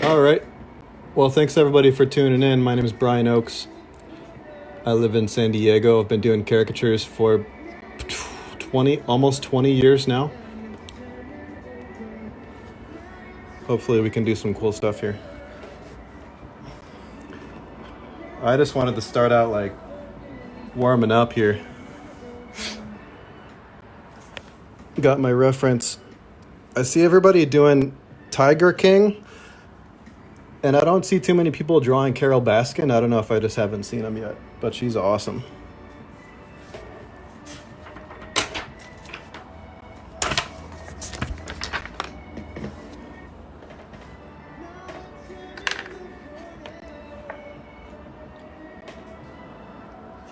All right. Well, thanks everybody for tuning in. My name is Brian Oakes. I live in San Diego. I've been doing caricatures for almost 20 years now. Hopefully we can do some cool stuff here. I just wanted to start out like warming up here. Got my reference. I see everybody doing Tiger King, and I don't see too many people drawing Carol Baskin. I don't know if I just haven't seen them yet, but she's awesome.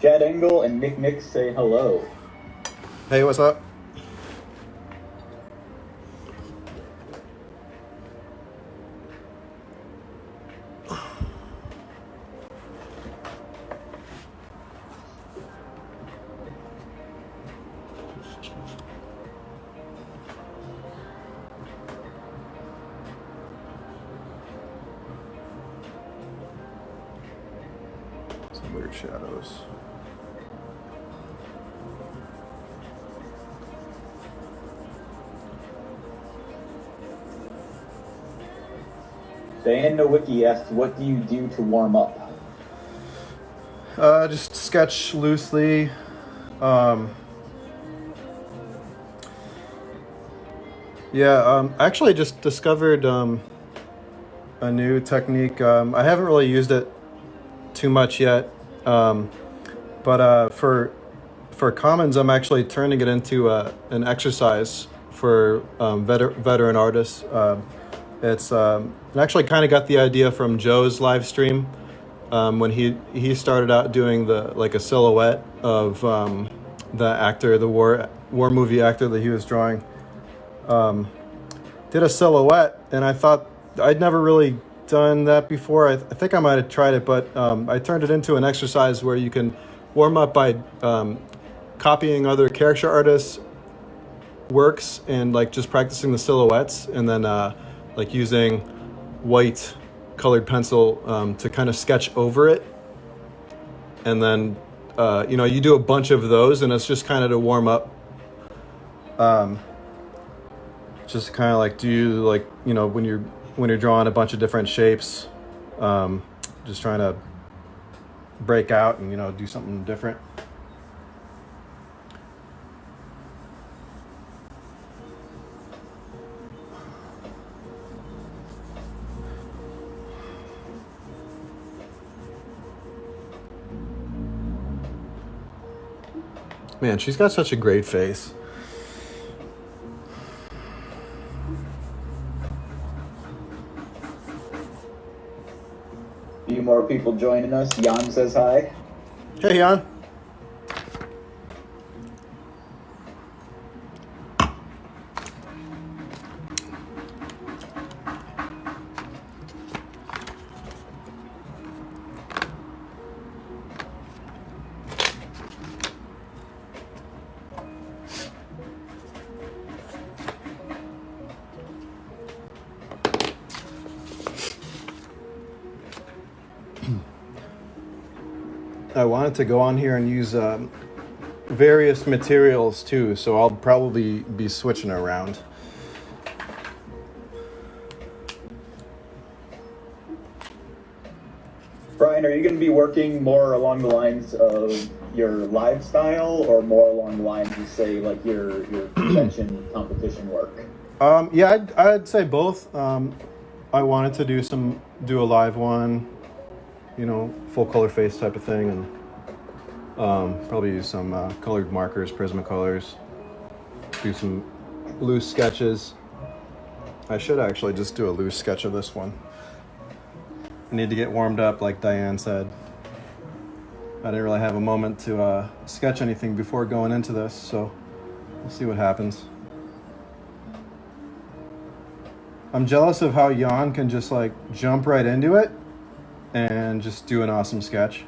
Chad Engel and Nick say hello. Hey, what's up? Some weird shadows. Diane Nowicki asks, what do you do to warm up? Just sketch loosely. Actually just discovered a new technique. I haven't really used it too much yet, but for commons, I'm actually turning it into an exercise for veteran artists. It's actually kind of got the idea from Joe's live stream when he started out doing a silhouette of the actor, the war movie actor that he was drawing. Did a silhouette, and I thought I'd never really done that before. I think I might have tried it, but I turned it into an exercise where you can warm up by copying other caricature artists' works and like just practicing the silhouettes, and then like using white colored pencil to kind of sketch over it, and then you do a bunch of those, and it's just kind of to warm up. Just kind of like do like when you're drawing a bunch of different shapes, just trying to break out and do something different. Man, she's got such a great face. A few more people joining us. Jan says hi. Hey, Jan. I wanted to go on here and use various materials too, so I'll probably be switching around. Brian, are you going to be working more along the lines of your live style or more along the lines of, say, like your convention competition work? Yeah, I'd say both. I wanted to do a live one, full color face type of thing, and probably use some colored markers, Prismacolors, do some loose sketches. I should actually just do a loose sketch of this one. I need to get warmed up, like Diane said. I didn't really have a moment to sketch anything before going into this, so we'll see what happens. I'm jealous of how Jan can just like jump right into it and just do an awesome sketch.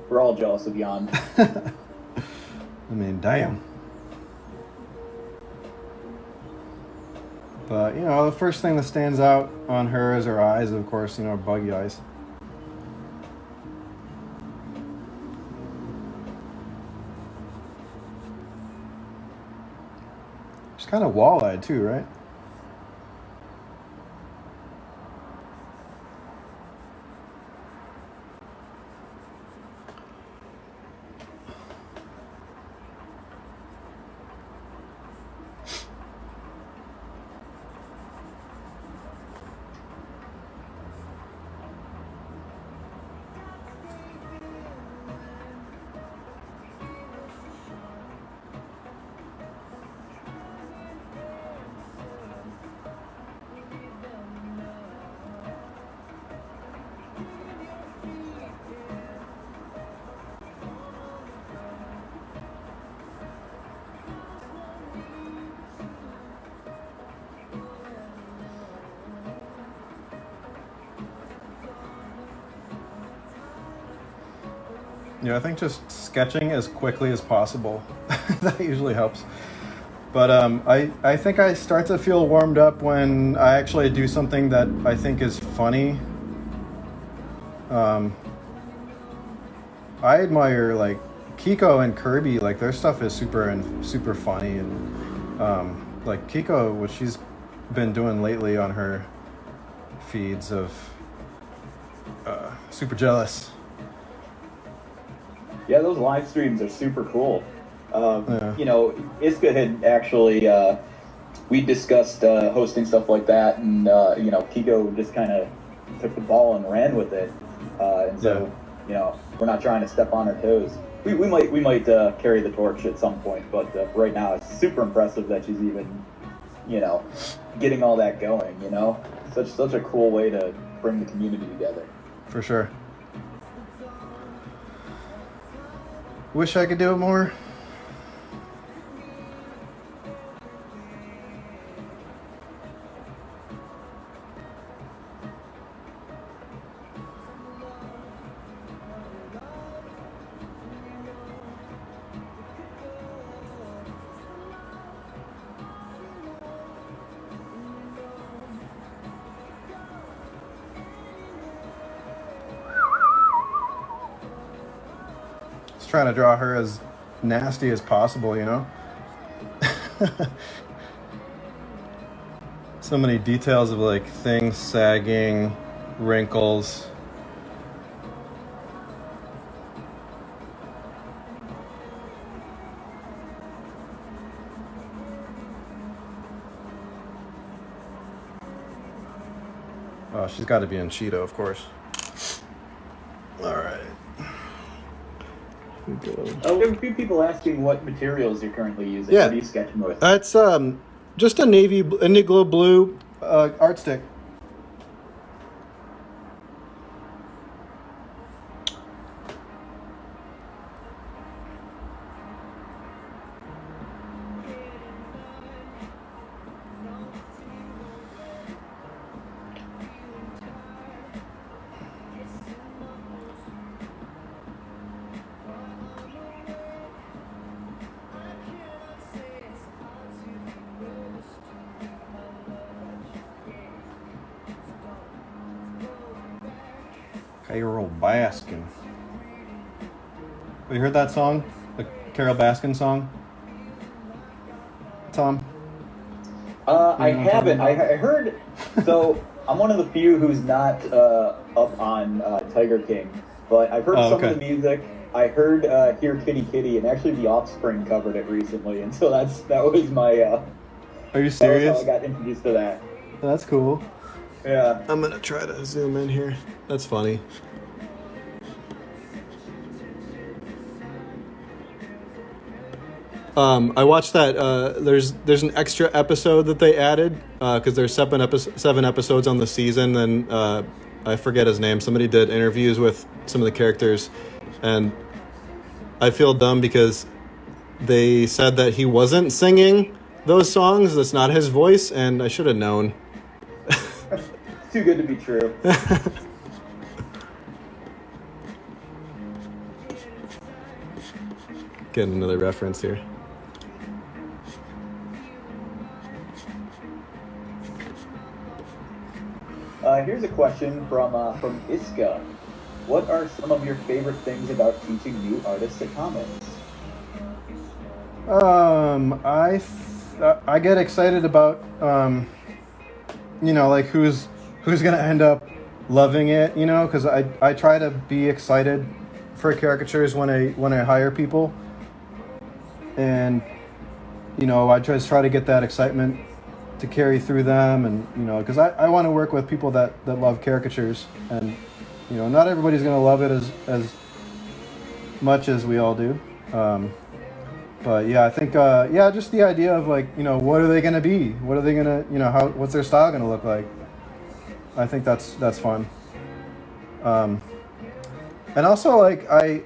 We're all jealous of Jan. I mean, damn. But, the first thing that stands out on her is her eyes, of course, buggy eyes. She's kind of wall-eyed too, right? Yeah, I think just sketching as quickly as possible. That usually helps. But I think I start to feel warmed up when I actually do something that I think is funny. I admire like Kiko and Kirby, like their stuff is super funny, and like Kiko, what she's been doing lately on her feeds of Super Jealous. Yeah, those live streams are super cool. Yeah. Iska had actually, we discussed hosting stuff like that, and, Kiko just kind of took the ball and ran with it. And so, we're not trying to step on her toes. We might carry the torch at some point, but right now it's super impressive that she's even, getting all that going, Such a cool way to bring the community together. For sure. Wish I could do it more. Just trying to draw her as nasty as possible, So many details of like things sagging, wrinkles. Oh, she's got to be in Cheeto, of course. All right. We have a few people asking what materials you're currently using. Yeah. What are you sketching with? It's just a indigo blue art stick. Carol Baskin. Have you heard that song? The Carol Baskin song? Tom? I haven't. I heard. So I'm one of the few who's not up on Tiger King, but I've heard some of the music. I heard "Here Kitty Kitty," and actually The Offspring covered it recently, and so that was my. Are you serious? That was how I got introduced to that. That's cool. Yeah. I'm gonna try to zoom in here. That's funny. I watched that. There's an extra episode that they added because there's 7 episodes on the season, and I forget his name. Somebody did interviews with some of the characters, and I feel dumb because they said that he wasn't singing those songs. That's not his voice, and I should have known. Too good to be true. Getting another reference here. here's a question from Iska. What are some of your favorite things about teaching new artists at Commons? I get excited about like who's gonna end up loving it, because I try to be excited for caricatures when I hire people, and I just try to get that excitement to carry through them, and because I want to work with people that love caricatures, and not everybody's gonna love it as much as we all do. But yeah, I think just the idea of what are they gonna be? What are they gonna what's their style gonna look like? I think that's fun. And also I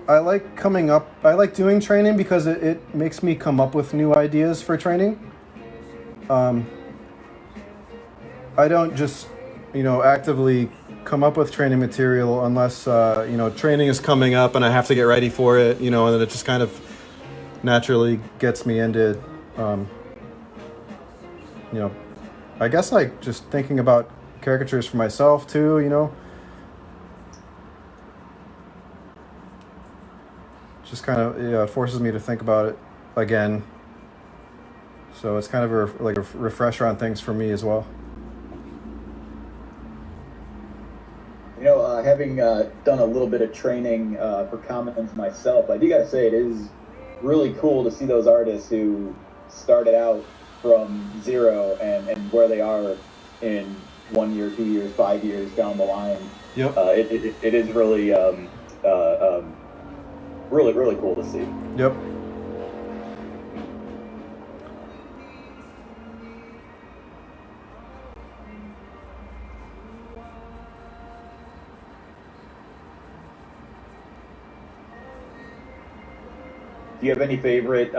like coming up. I like doing training because it makes me come up with new ideas for training. I don't just actively come up with training material unless training is coming up and I have to get ready for it. And then it just kind of naturally gets me into I guess just thinking about caricatures for myself too. Just kind of forces me to think about it again. So it's kind of a refresher on things for me as well. Having done a little bit of training for Commons myself, I do gotta say it is really cool to see those artists who started out from zero and where they are in 1 year, 2 years, 5 years down the line. Yep. It is really really cool to see. Yep. Do you have any favorite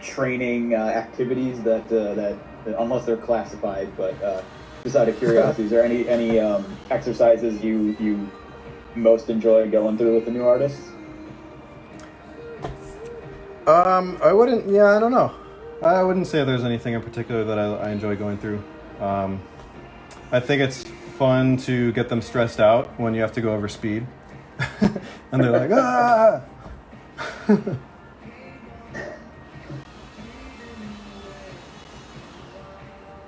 training activities that unless they're classified, but just out of curiosity, is there any exercises you most enjoy going through with the new artists? I wouldn't. Yeah, I don't know. I wouldn't say there's anything in particular that I enjoy going through. I think it's fun to get them stressed out when you have to go over speed, and they're like, ah.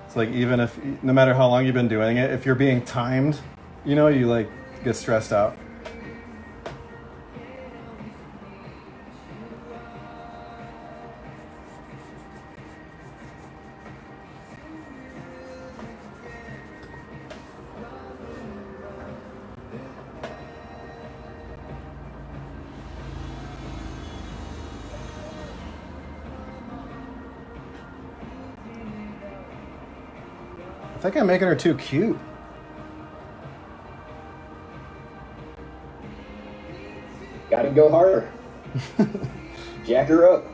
It's like even if no matter how long you've been doing it, if you're being timed, you get stressed out. I think I'm making her too cute. Gotta go harder. Jack her up.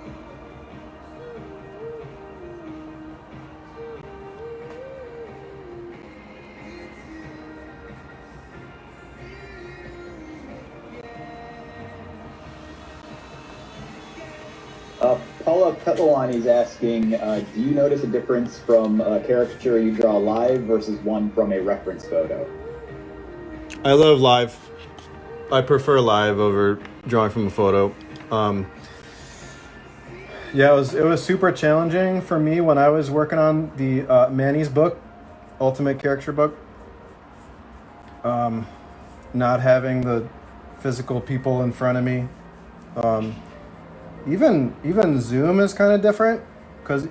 Paula Petalani's asking, do you notice a difference from a caricature you draw live versus one from a reference photo? I love live. I prefer live over drawing from a photo. Yeah, it was super challenging for me when I was working on the Manny's book, Ultimate Caricature book. Not having the physical people in front of me. Even Zoom is kind of different because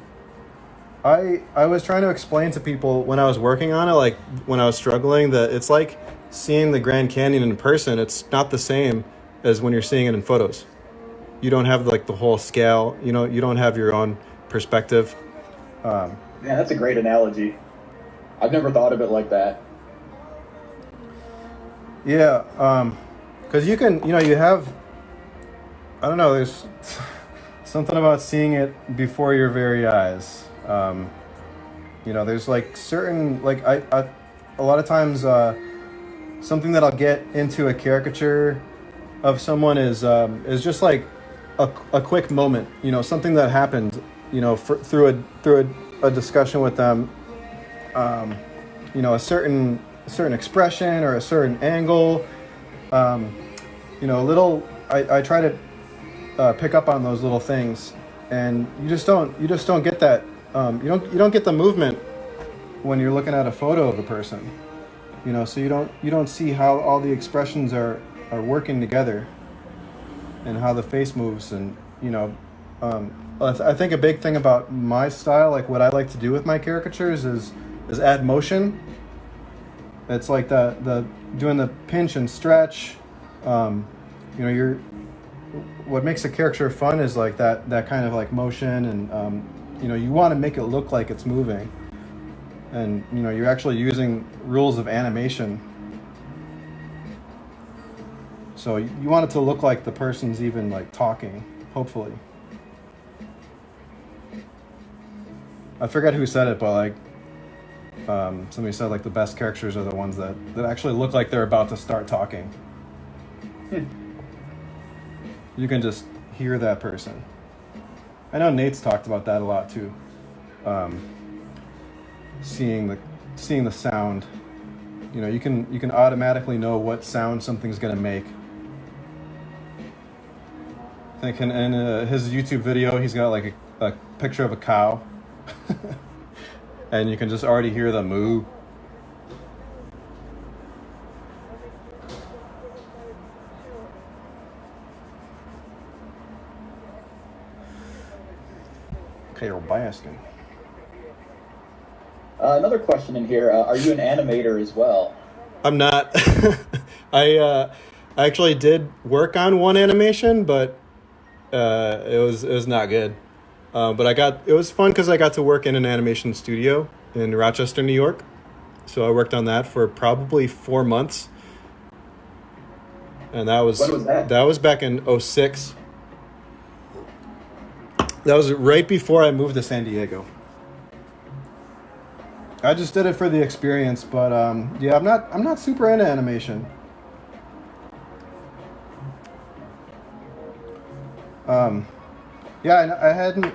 I was trying to explain to people when I was working on it, when I was struggling, that it's like seeing the Grand Canyon in person. It's not the same as when you're seeing it in photos. You don't have the whole scale. You don't have your own perspective. Yeah, that's a great analogy. I've never thought of it like that. Yeah, because you can, you have, I don't know, there's something about seeing it before your very eyes. There's certain, a lot of times, something that I'll get into a caricature of someone is just a quick moment, something that happened, through a discussion with them, a certain expression or a certain angle. I try to pick up on those little things, and you just don't get that. You don't get the movement when you're looking at a photo of a person. So you don't see how all the expressions are working together, and how the face moves, and I think a big thing about my style, like what I like to do with my caricatures, is add motion. It's like the doing the pinch and stretch. You're what makes a caricature fun is like that kind of like motion, and you want to make it look like it's moving, and you're actually using rules of animation. So you want it to look like the person's even like talking, hopefully. I forget who said it, but like somebody said like the best caricatures are the ones that actually look like they're about to start talking. You can just hear that person. I know Nate's talked about that a lot too. Seeing the sound. You can automatically know what sound something's gonna make. I think in his YouTube video, he's got like a picture of a cow, and you can just already hear the moo. Carol Baskin. Another question in here. Are you an animator as well? I'm not. I actually did work on one animation, but it was not good. But it was fun because I got to work in an animation studio in Rochester, New York. So I worked on that for probably 4 months. And that was, when was that? That was back in 2006. That was right before I moved to San Diego. I just did it for the experience, but yeah, I'm not super into animation. Yeah, I hadn't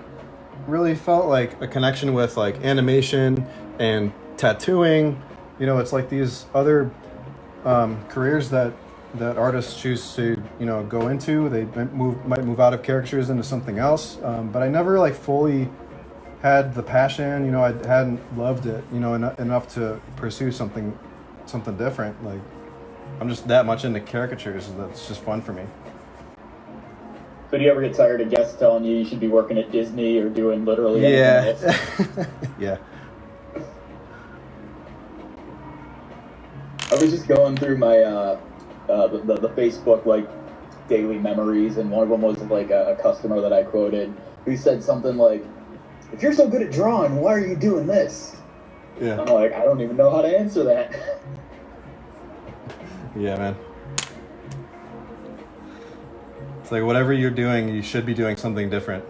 really felt like a connection with like animation and tattooing. It's like these other careers that artists choose to go into. They might move out of caricatures into something else. But I never like fully had the passion. I hadn't loved it. Enough to pursue something different. Like I'm just that much into caricatures. That's just fun for me. So do you ever get tired of guests telling you should be working at Disney or doing literally anything else? Yeah. I was just going through my the Facebook like daily memories, and one of them was like a customer that I quoted who said something like, "If you're so good at drawing, why are you doing this?" Yeah. I'm like, I don't even know how to answer that. Yeah, man. It's like whatever you're doing, you should be doing something different.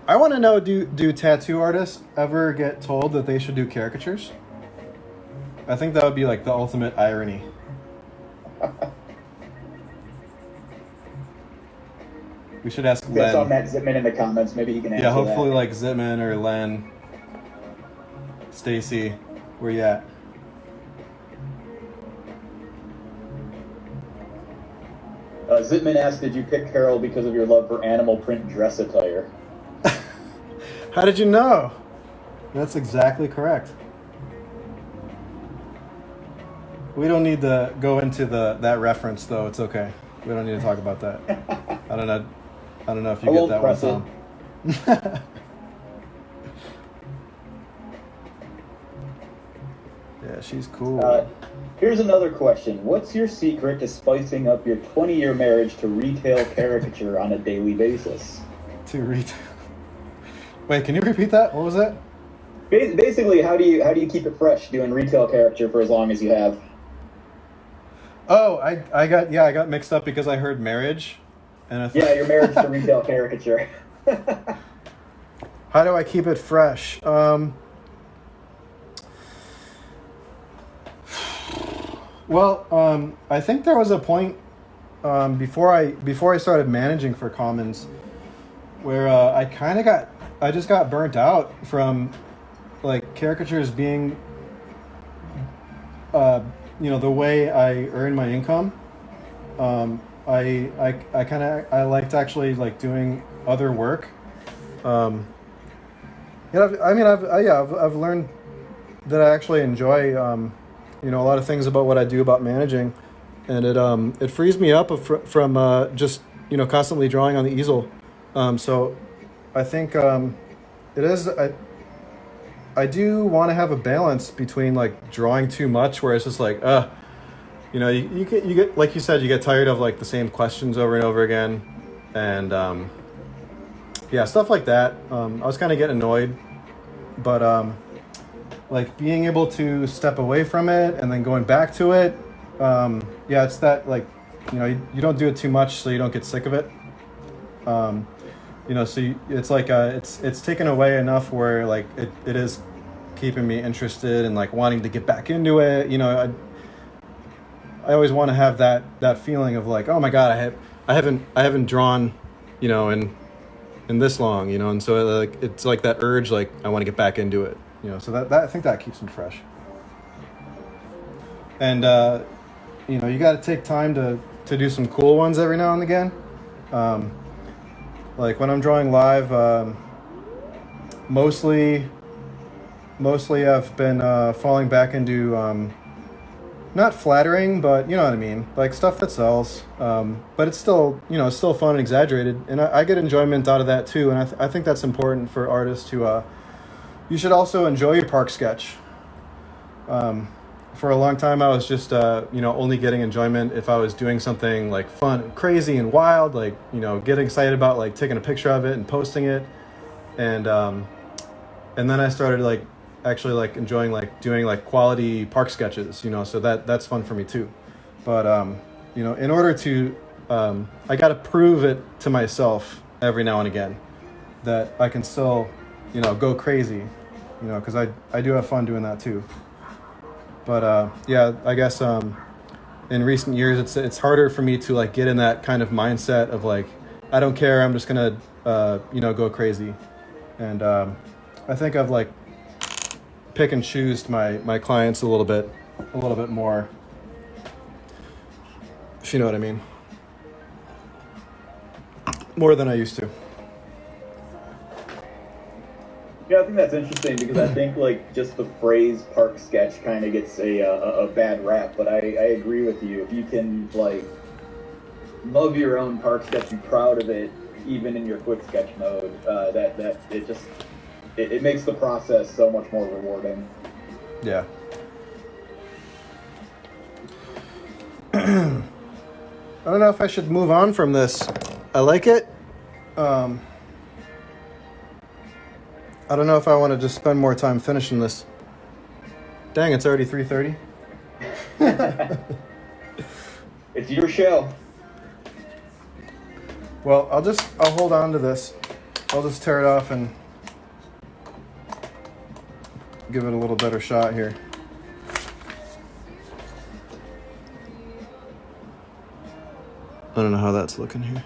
I want to know, do tattoo artists ever get told that they should do caricatures? I think that would be like the ultimate irony. We should ask Len. That's on Matt Zitman in the comments. Maybe he can answer Yeah, hopefully that. like Zitman or Len. Stacy, where you at? Zitman asked, did you pick Carol because of your love for animal print dress attire? How did you know? That's exactly correct. We don't need to go into that reference, though. It's okay. We don't need to talk about that. I don't know if you I get won't that press one, Tom. Yeah, she's cool. Here's another question. What's your secret to spicing up your 20-year marriage to retail caricature on a daily basis? Wait, can you repeat that? What was that? Basically, how do you keep it fresh doing retail caricature for as long as you have? Oh, I got mixed up because I heard marriage, and Yeah, your marriage to retail caricature. How do I keep it fresh? Well, I think there was a point before I started managing for Commons where I just got burnt out from like caricatures being, the way I earn my income. I like to actually like doing other work. I've learned that I actually enjoy, a lot of things about what I do about managing, and it frees me up from just constantly drawing on the easel. So I think it is. I do want to have a balance between like drawing too much, where it's just like, you get like you said, you get tired of like the same questions over and over again, and stuff like that. I was kind of getting annoyed, but like being able to step away from it and then going back to it, it's that like you don't do it too much so you don't get sick of it. It's like it's taken away enough where like it is keeping me interested and like wanting to get back into it. I always want to have that feeling of like, oh my god, I haven't drawn in this long, and so like it's like that urge, like I want to get back into it, so that I think that keeps me fresh. And you got to take time to do some cool ones every now and again. Like when I'm drawing live, mostly I've been falling back into not flattering, but you know what I mean, like stuff that sells. But it's still it's still fun and exaggerated, and I get enjoyment out of that too. And I think that's important for artists to. You should also enjoy your park sketch. For a long time, I was just only getting enjoyment if I was doing something like fun and crazy and wild, like getting excited about like taking a picture of it and posting it, and then I started like actually like enjoying like doing like quality park sketches, so that's fun for me too. But in order to I got to prove it to myself every now and again that I can still go crazy, because I do have fun doing that too. But I guess in recent years it's harder for me to like get in that kind of mindset of like, I don't care, I'm just gonna go crazy. And I think I've like pick and choose my clients a little bit more, if you know what I mean, more than I used to. Yeah, I think that's interesting because I think like just the phrase park sketch kind of gets a bad rap, but I agree with you. If you can like love your own park sketch, be proud of it, even in your quick sketch mode, that it makes the process so much more rewarding. Yeah. I don't know if I should move on from this. I like it. I don't know if I want to just spend more time finishing this. Dang, it's already 3:30. It's your show. Well, I'll hold on to this. I'll just tear it off and give it a little better shot here. I don't know how that's looking here.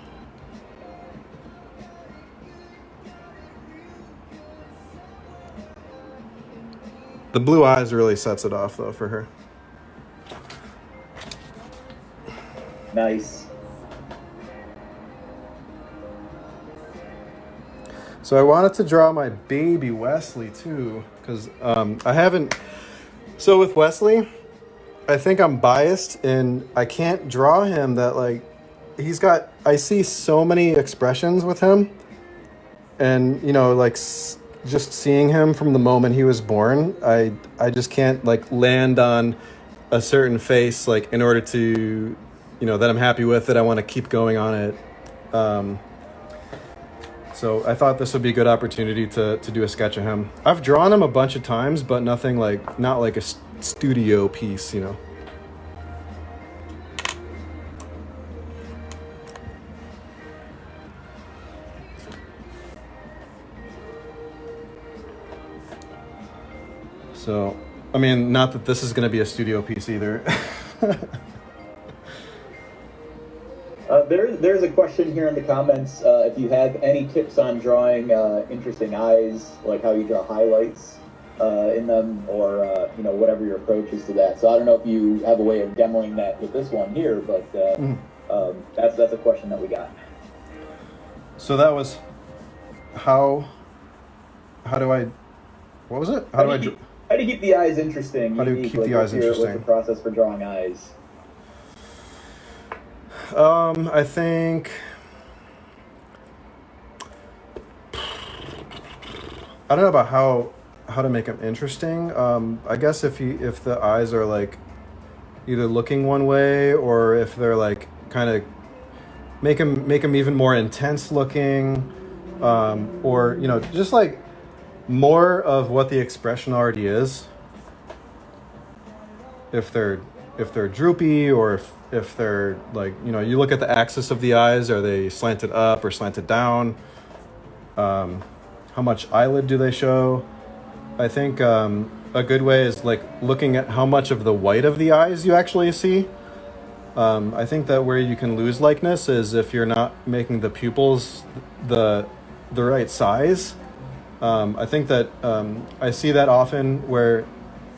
The blue eyes really sets it off, though, for her. Nice. So I wanted to draw my baby Wesley, too, because I haven't... So with Wesley, I think I'm biased, and I can't draw him that, like... He's got... I see so many expressions with him, and, like... Just seeing him from the moment he was born, I just can't like land on a certain face like in order to, that I'm happy with it. I want to keep going on it. So I thought this would be a good opportunity to do a sketch of him. I've drawn him a bunch of times, but not like a studio piece, So, I mean, not that this is going to be a studio piece either. There's a question here in the comments. If you have any tips on drawing interesting eyes, like how you draw highlights, in them, or whatever your approach is to that. So I don't know if you have a way of demoing that with this one here, but that's a question that we got. So that was how do I? What was it? How do you keep the eyes interesting? How do you keep the eyes interesting? What's the process for drawing eyes? I think I don't know about how to make them interesting. I guess if the eyes are like either looking one way, or if they're like kind of make them even more intense looking, or just like more of what the expression already is. If they're droopy, or if they're like, you look at the axis of the eyes, are they slanted up or slanted down? How much eyelid do they show? I think a good way is like looking at how much of the white of the eyes you actually see. I think that where you can lose likeness is if you're not making the pupils the right size. I think that I see that often where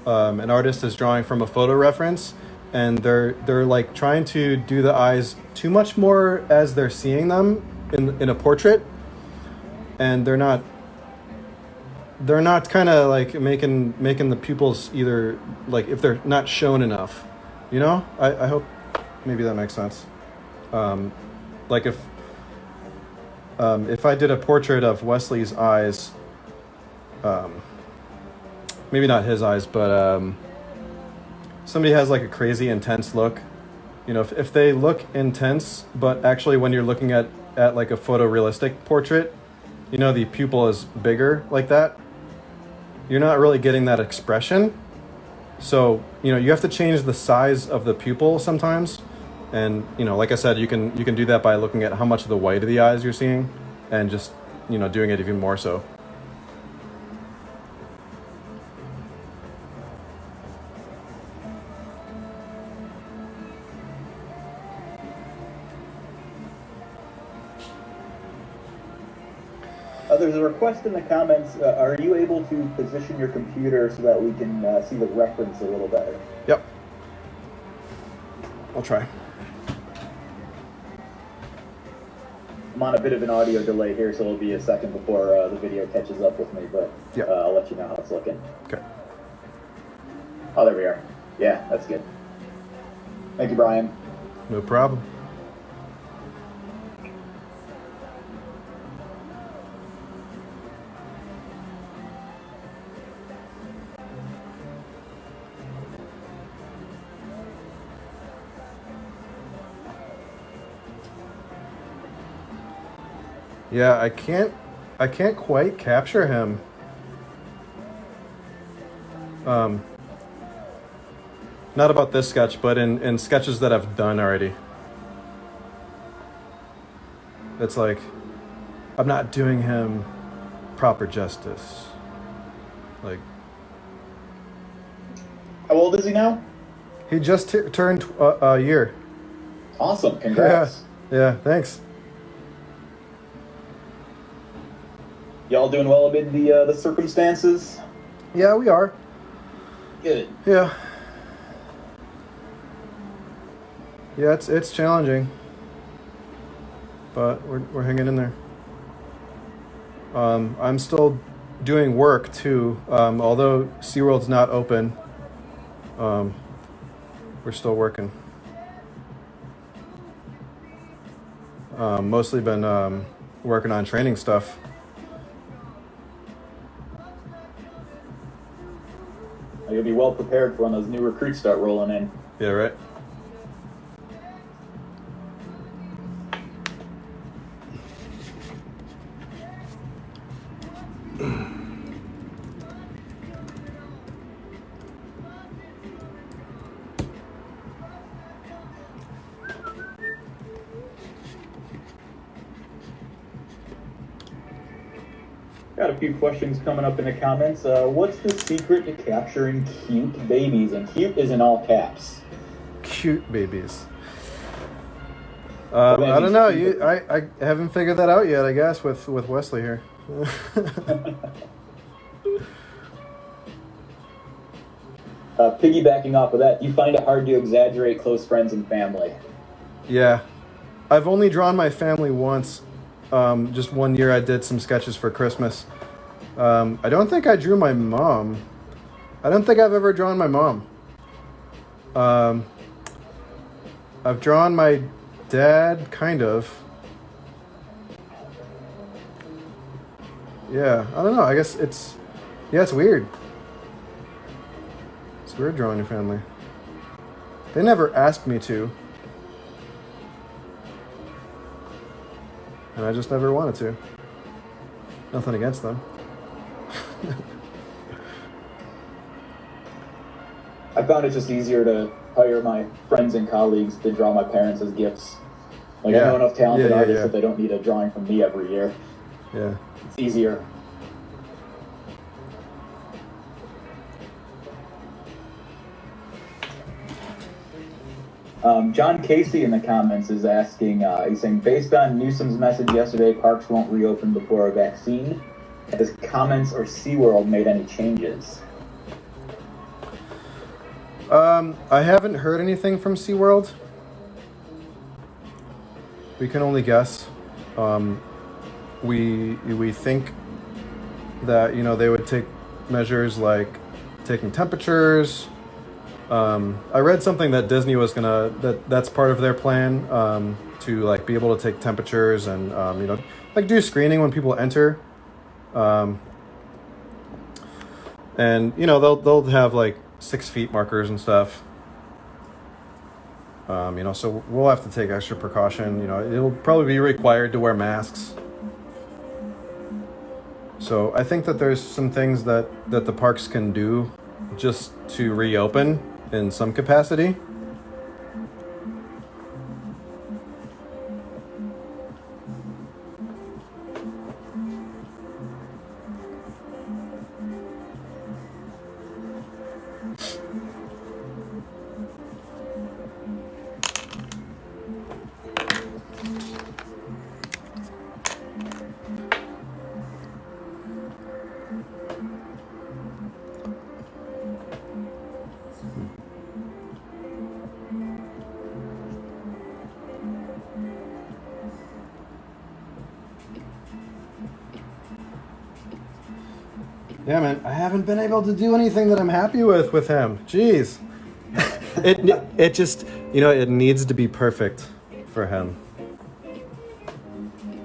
an artist is drawing from a photo reference, and they're like trying to do the eyes too much more as they're seeing them in a portrait, and they're not kind of like making the pupils either, like if they're not shown enough, I hope maybe that makes sense. Like if I did a portrait of Wesley's eyes, maybe not his eyes, but somebody has like a crazy intense look, if they look intense, but actually when you're looking at like a photorealistic portrait, the pupil is bigger like that, you're not really getting that expression. So you have to change the size of the pupil sometimes, and like I said, you can do that by looking at how much of the white of the eyes you're seeing, and just doing it even more so. There's a request in the comments. Are you able to position your computer so that we can see the reference a little better? Yep. I'll try. I'm on a bit of an audio delay here, so it'll be a second before the video catches up with me, but yeah. I'll let you know how it's looking. Okay. Oh, there we are. Yeah, that's good. Thank you, Brian. No problem. Yeah, I can't quite capture him. Not about this sketch, but in sketches that I've done already. It's like I'm not doing him proper justice. Like, how old is he now? He just turned a year. Awesome, congrats. Yeah, thanks. Y'all doing well amid the circumstances? Yeah, we are. Good. Yeah. Yeah, it's challenging, but we're hanging in there. I'm still doing work too. Although SeaWorld's not open, we're still working. Mostly been working on training stuff. You'll be well prepared for when those new recruits start rolling in. Yeah, right. Got a few questions coming up in the comments. What's the secret to capturing cute babies? And cute is in all caps. Cute babies. I don't know. I haven't figured that out yet, I guess, with Wesley here. Piggybacking off of that, do you find it hard to exaggerate close friends and family? Yeah. I've only drawn my family once. Just one year I did some sketches for Christmas. I don't think I drew my mom. I don't think I've ever drawn my mom. I've drawn my dad, kind of. Yeah, I don't know. I guess it's weird. It's weird drawing your family. They never asked me to. And I just never wanted to. Nothing against them. I found it just easier to hire my friends and colleagues to draw my parents as gifts. Like, I know enough talented artists that they don't need a drawing from me every year. Yeah. It's easier. John Casey in the comments is asking, he's saying, based on Newsom's message yesterday, parks won't reopen before a vaccine. Has comments or SeaWorld made any changes? I haven't heard anything from SeaWorld. We can only guess. We think that, they would take measures like taking temperatures. I read something that Disney was that's part of their plan, to like be able to take temperatures and, like do screening when people enter. And, they'll have like 6 feet markers and stuff. So we'll have to take extra precaution. It'll probably be required to wear masks. So I think that there's some things that the parks can do just to reopen in some capacity. Yeah, man, I haven't been able to do anything that I'm happy with him. Jeez. It just, it needs to be perfect for him.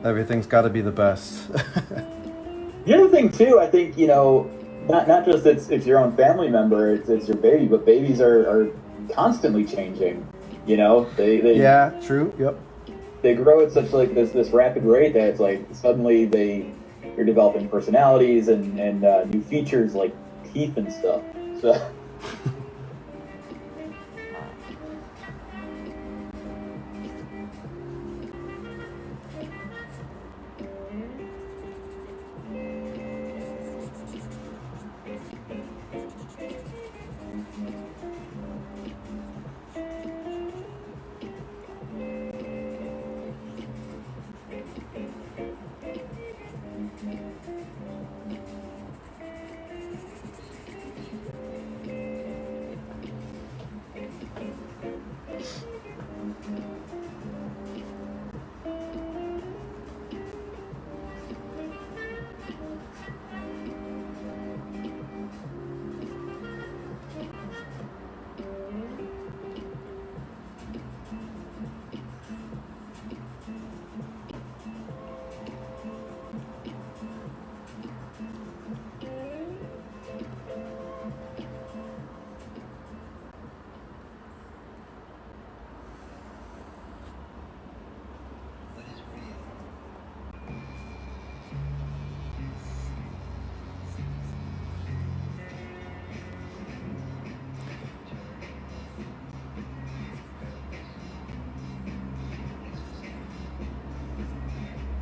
Everything's got to be the best. The other thing too, I think, not just it's your own family member, it's your baby, but babies are constantly changing. They yeah, true. Yep. They grow at such like this rapid rate that it's like suddenly you're developing personalities and new features like teeth and stuff. So.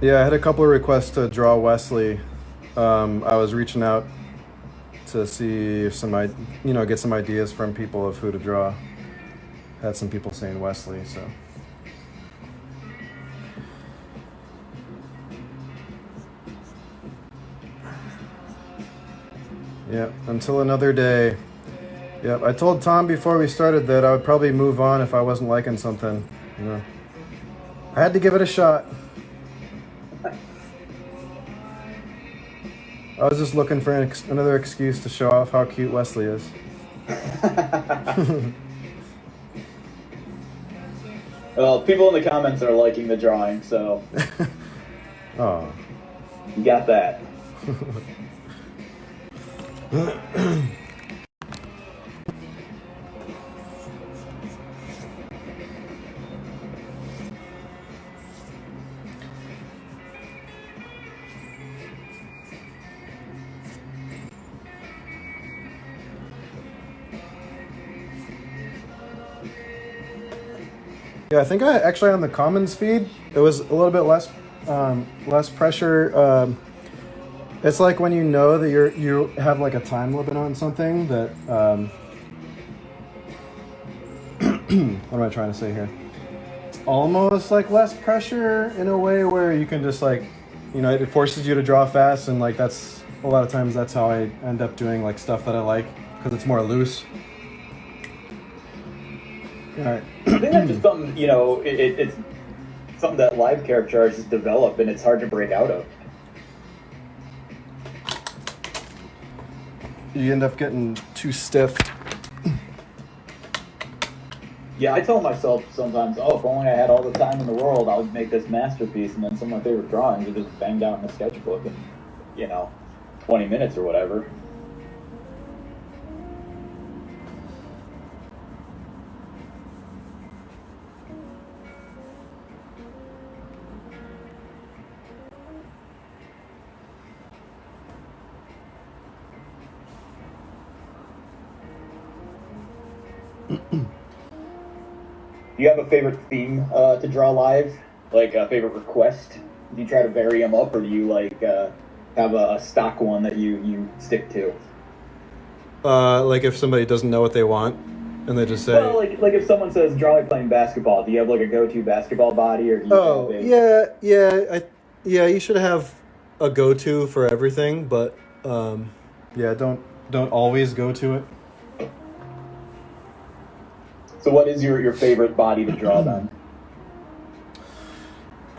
Yeah, I had a couple of requests to draw Wesley. I was reaching out to see if get some ideas from people of who to draw. Had some people saying Wesley, so. Yeah, until another day. Yep, I told Tom before we started that I would probably move on if I wasn't liking something. You know, I had to give it a shot. I was just looking for another excuse to show off how cute Wesley is. Well, people in the comments are liking the drawing, so Oh. you got that. Yeah, I think I actually on the Commons feed, it was a little bit less pressure. It's like when you know that you have like a time limit on something that. What am I trying to say here? It's almost like less pressure in a way where you can just like, you know, it forces you to draw fast, and like that's a lot of times that's how I end up doing like stuff that I like because it's more loose. All right. I think that's just something, you know, it's something that live character artists develop, and it's hard to break out of. You end up getting too stiff. Yeah, I tell myself sometimes, oh, if only I had all the time in the world, I would make this masterpiece, and then some of my favorite drawings are just banged out in a sketchbook in, you know, 20 minutes or whatever. Do you have a favorite theme to draw live? Like a favorite request? Do you try to vary them up, or do you like have a stock one that you stick to? Like if somebody doesn't know what they want, and they just say, Well, like if someone says draw me playing basketball, do you have like a go-to basketball body, or do you "Oh, have a... yeah, you should have a go-to for everything, but yeah, don't always go to it." So what is your favorite body to draw then?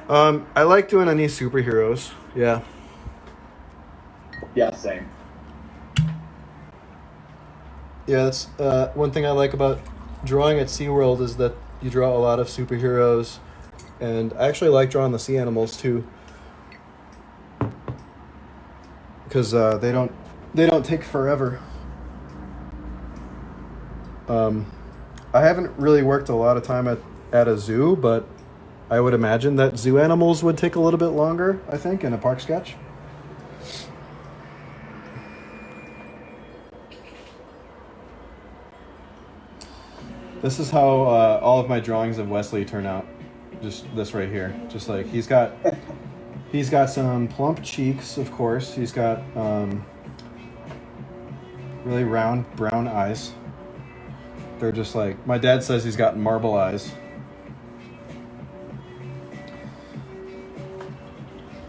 I like doing any superheroes. Yeah. Yeah, same. Yeah, that's one thing I like about drawing at SeaWorld is that you draw a lot of superheroes, and I actually like drawing the sea animals too, because they don't take forever. I haven't really worked a lot of time at a zoo, but I would imagine that zoo animals would take a little bit longer, I think, in a park sketch. This is how all of my drawings of Wesley turn out. Just this right here. Just like he's got some plump cheeks, of course. He's got really round brown eyes. They're just like, my dad says he's got marble eyes.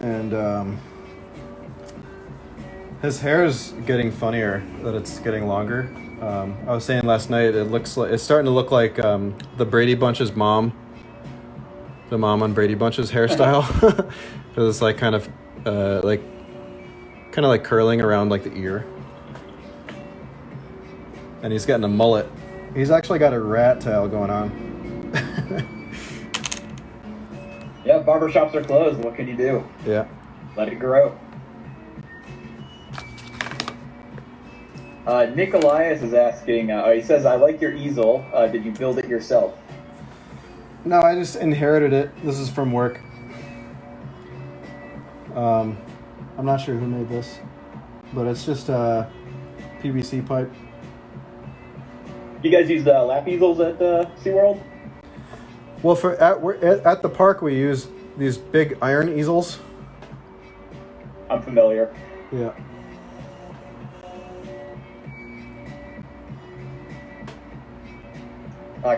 And his hair is getting funnier, that it's getting longer. I was saying last night, it's starting to look like the Brady Bunch's mom. The mom on Brady Bunch's hairstyle. Because it's like kind of like curling around like the ear. And he's getting a mullet. He's actually got a rat tail going on. Yeah, barbershops are closed. What can you do? Yeah. Let it grow. Nick Elias is asking, he says, I like your easel. Did you build it yourself? No, I just inherited it. This is from work. I'm not sure who made this, but it's just a PVC pipe. You guys use the lap easels at SeaWorld? Well, at the park, we use these big iron easels. I'm familiar. Yeah.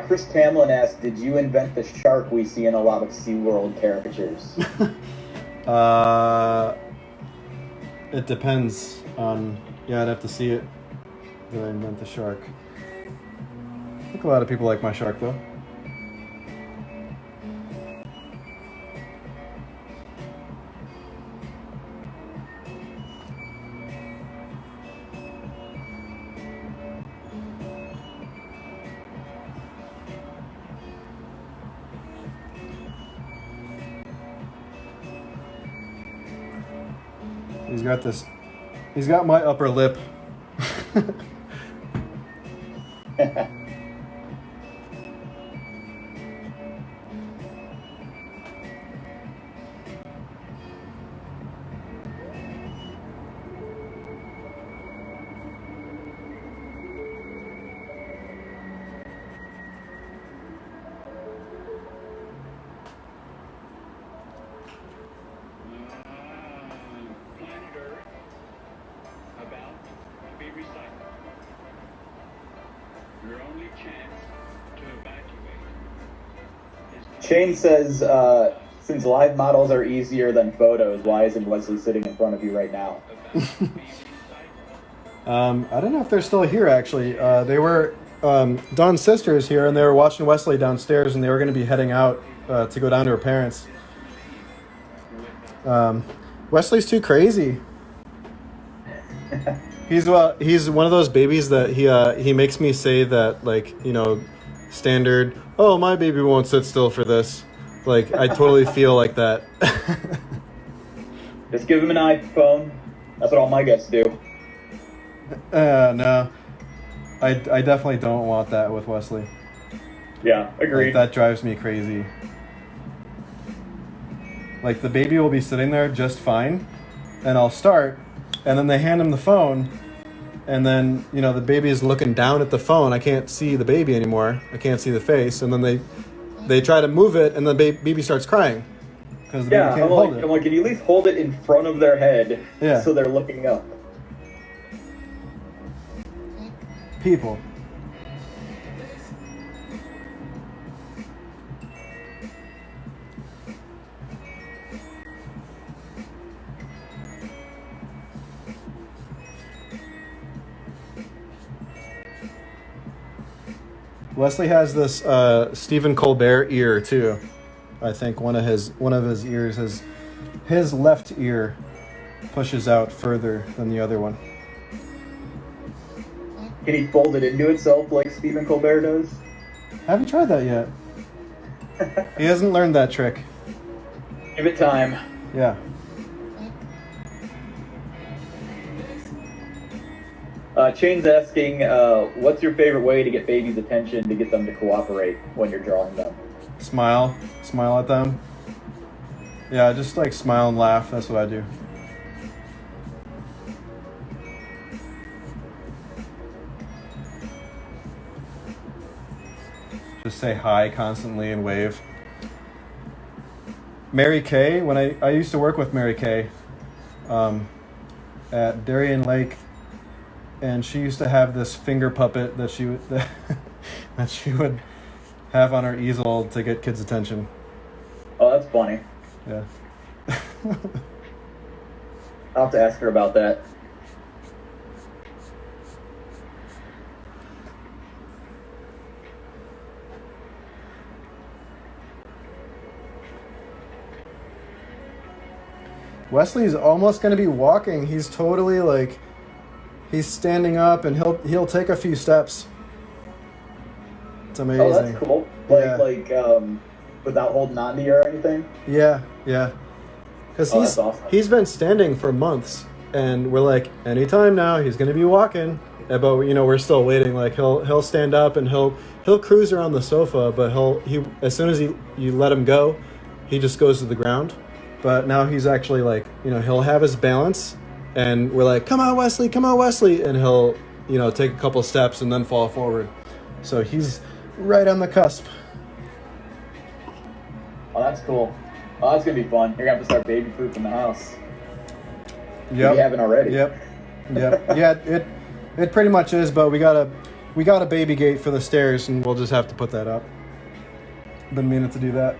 Chris Tamlin asked, did you invent the shark we see in a lot of SeaWorld caricatures? It depends on... Yeah, I'd have to see it. Did I invent the shark? think a lot of people like my shark though. He's got this. He's got my upper lip. Your only chance to evacuate is Shane says, since live models are easier than photos, why isn't Wesley sitting in front of you right now? I don't know if they're still here, actually. They were, Dawn's sister is here, and they were watching Wesley downstairs, and they were going to be heading out to go down to her parents. Wesley's too crazy. He's one of those babies that he makes me say that, like, you know, standard, oh, my baby won't sit still for this. Like, I totally feel like that. Just give him an iPhone. That's what all my guests do. No. I definitely don't want that with Wesley. Yeah, Like, agreed. that drives me crazy. Like, the baby will be sitting there just fine, and I'll start, and then they hand him the phone, and then, you know, the baby is looking down at the phone. I can't see the baby anymore. I can't see the face, and then they try to move it, and the baby starts crying because the baby Yeah, can't I'm hold like, it. can you at least hold it in front of their head Yeah. so they're looking up? People. Wesley has this Stephen Colbert ear too. I think one of his ears, his left ear pushes out further than the other one. Can he fold it into itself like Stephen Colbert does? Haven't tried that yet. He hasn't learned that trick. Give it time. Yeah. Chain's asking, what's your favorite way to get babies' attention to get them to cooperate when you're drawing them? Smile at them. Yeah, just like smile and laugh. That's what I do. Just say hi constantly and wave. Mary Kay, when I used to work with Mary Kay at Darien Lake, and she used to have this finger puppet that she would that she would have on her easel to get kids' attention. Oh, that's funny. Yeah. I'll have to ask her about that. Wesley's almost going to be walking. He's totally like, he's standing up, and he'll take a few steps. It's amazing. Oh, that's cool. Without holding on to you or anything? Yeah. Because Oh, that's awesome. he's been standing for months, and we're like, anytime now he's going to be walking. But you know, we're still waiting. Like he'll stand up and he'll cruise around the sofa, but he as soon as you let him go, he just goes to the ground. But now he's actually like, you know, he'll have his balance, and we're like, come on Wesley, and he'll, you know, take a couple steps and then fall forward. So he's right on the cusp. Oh, that's cool. Oh, that's gonna be fun. You're gonna have to start baby poop in the house. If you Yep. haven't already. Yep. Yeah, it pretty much is, but we got a baby gate for the stairs, and we'll just have to put that up. Been meaning to do that.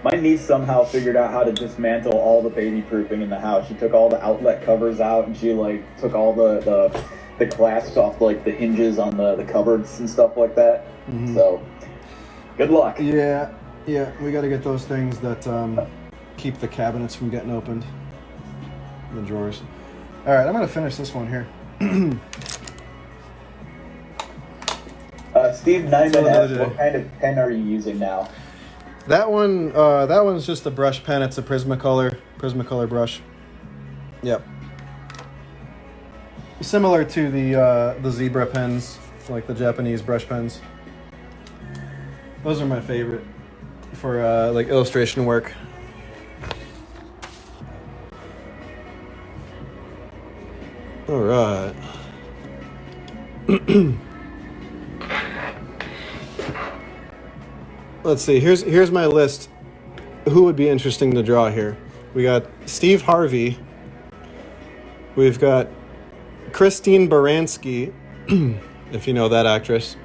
My niece somehow figured out how to dismantle all the baby proofing in the house. She took all the outlet covers out, and she like took all the the clasps off like the hinges on the cupboards and stuff like that. So, good luck. Yeah, we got to get those things that keep the cabinets from getting opened. The drawers. All right, I'm gonna finish this one here. Steve Nyman another asks, day. what kind of pen are you using now? That one's just a brush pen. It's a Prismacolor brush. Yep. Similar to the zebra pens, like the Japanese brush pens. Those are my favorite for like illustration work. All right. Let's see. Here's my list. Who would be interesting to draw here? We got Steve Harvey. We've got Christine Baranski, if you know that actress.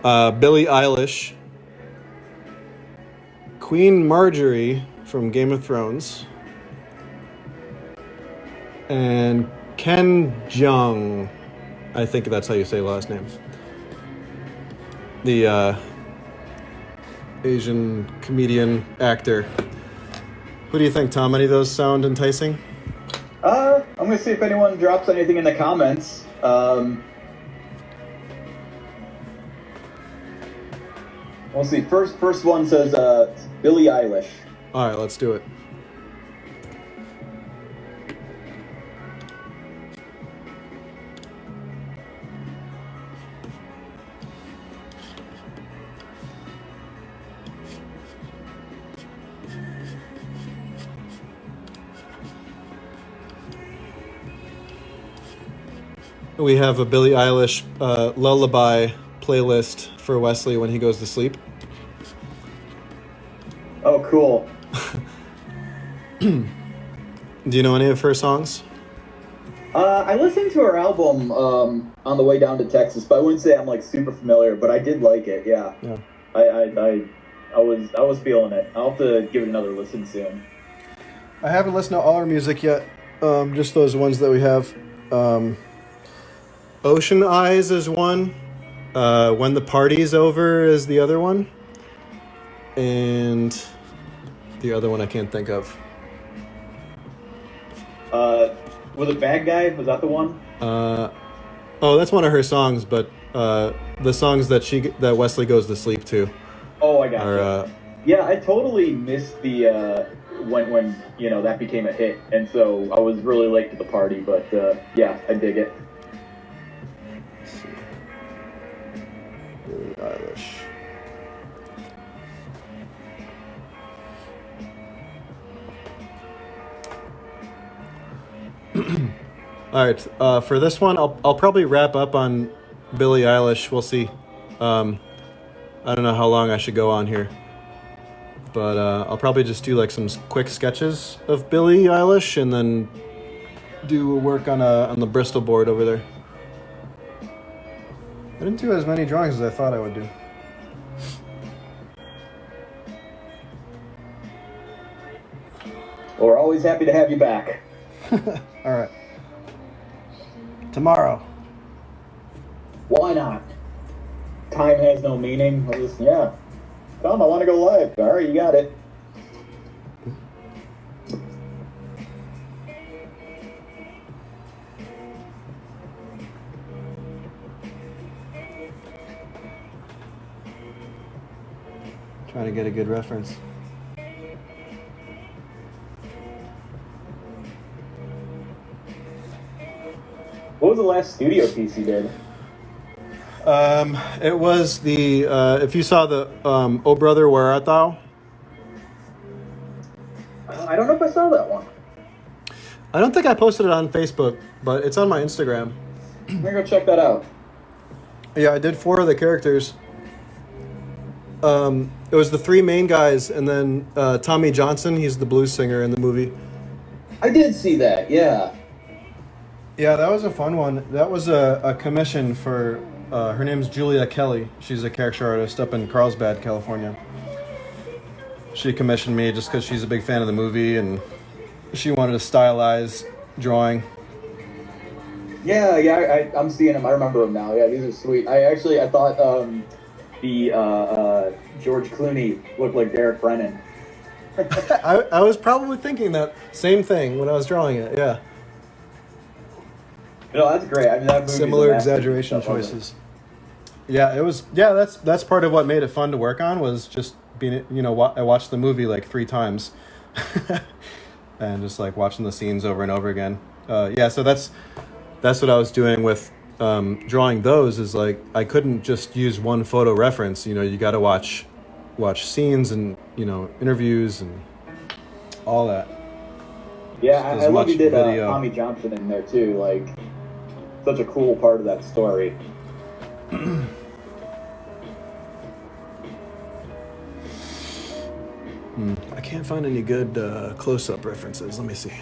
Billie Eilish. Queen Marjorie from Game of Thrones. And Ken Jeong. I think that's how you say last name. The Asian comedian actor. Who do you think, Tom? Any of those sound enticing? I'm gonna see if anyone drops anything in the comments. We'll see. First one says Billie Eilish. All right, let's do it. We have a Billie Eilish lullaby playlist for Wesley when he goes to sleep. Oh, cool. Do you know any of her songs? I listened to her album on the way down to Texas, but I wouldn't say I'm like super familiar. But I did like it. Yeah. I was feeling it. I'll have to give it another listen soon. I haven't listened to all her music yet. Just those ones that we have. Ocean Eyes is one. When the Party's Over is the other one. And the other one I can't think of. Was it Bad Guy? Was that the one? That's one of her songs, but the songs that Wesley goes to sleep to. Oh, I got you. Yeah, I totally missed the when that became a hit, and so I was really late to the party. But yeah, I dig it. Billie Eilish. All right, for this one, I'll probably wrap up on Billie Eilish. We'll see. I don't know how long I should go on here, but I'll probably just do like some quick sketches of Billie Eilish and then do work on the Bristol board over there. I didn't do as many drawings as I thought I would do. Well, we're always happy to have you back. All right. Tomorrow. Why not? Time has no meaning. Yeah. Tom, I want to go live. All right, you got it. Trying to get a good reference. What was the last studio piece you did? It was the if you saw the Oh Brother Where Art Thou? I don't know if I saw that one. I don't think I posted it on Facebook, but it's on my Instagram. I'm gonna go check that out. Yeah, I did 4 of the characters. It was the 3 main guys, and then Tommy Johnson. He's the blues singer in the movie. I did see that. Yeah. Yeah, that was a fun one. That was a commission for her name's Julia Kelly. She's a caricature artist up in Carlsbad, California. She commissioned me just because she's a big fan of the movie and she wanted a stylized drawing. I'm seeing them. I remember them now. Yeah, these are sweet. I thought the George Clooney looked like Derek Brennan. I was probably thinking that same thing when I was drawing it. Yeah, No, that's great. I mean, that movie's a similar masterpiece. exaggeration I love it. choices. Yeah, it was. Yeah, that's part of what made it fun to work on was just being. I watched the movie like 3 times, and just like watching the scenes over and over again. Yeah, so that's what I was doing with drawing those. Is like I couldn't just use one photo reference. You got to watch scenes and interviews and all that. Yeah, As I love much you did video. Tommy Johnson in there too. Like, such a cool part of that story. I can't find any good close-up references. Let me see.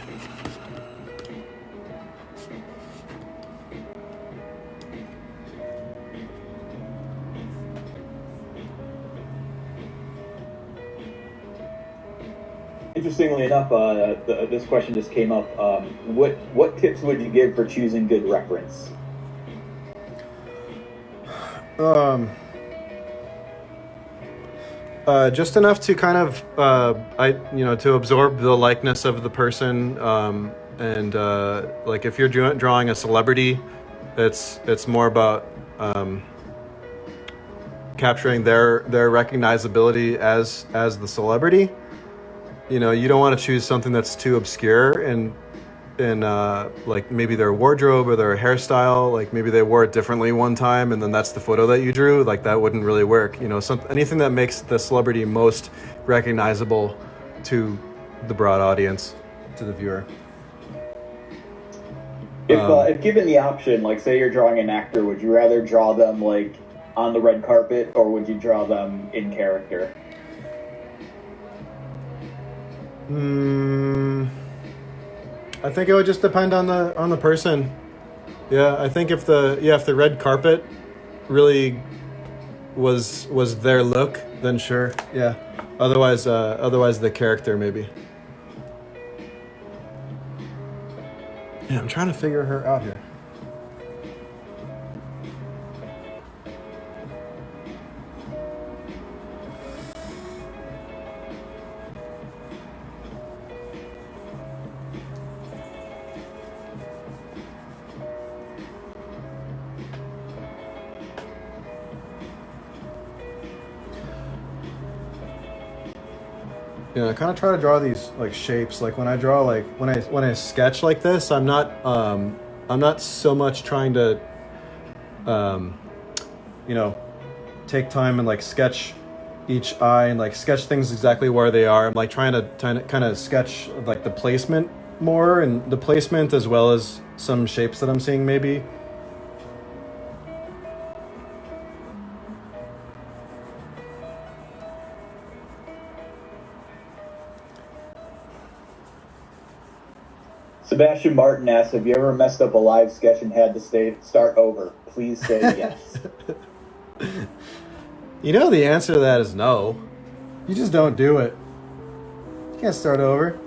Interestingly enough, this question just came up. What tips would you give for choosing good reference? Just enough to kind of to absorb the likeness of the person, and like if you're drawing a celebrity, it's more about capturing their recognizability as the celebrity. You don't want to choose something that's too obscure and like maybe their wardrobe or their hairstyle, like maybe they wore it differently one time and then that's the photo that you drew, like that wouldn't really work. Anything that makes the celebrity most recognizable to the broad audience, to the viewer. If given the option, like say you're drawing an actor, would you rather draw them like on the red carpet or would you draw them in character? I think it would just depend on the person. Yeah, I think if the red carpet really was their look, then sure. Yeah. Otherwise the character maybe. Yeah, I'm trying to figure her out here. I kind of try to draw these like shapes. Like when I draw, like when I sketch like this, I'm not so much trying to, take time and like sketch each eye and like sketch things exactly where they are. I'm like trying to kind of sketch like the placement more and the placement as well as some shapes that I'm seeing maybe. Sebastian Martin asks, have you ever messed up a live sketch and had to start over? Please say yes. The answer to that is no. You just don't do it. You can't start over.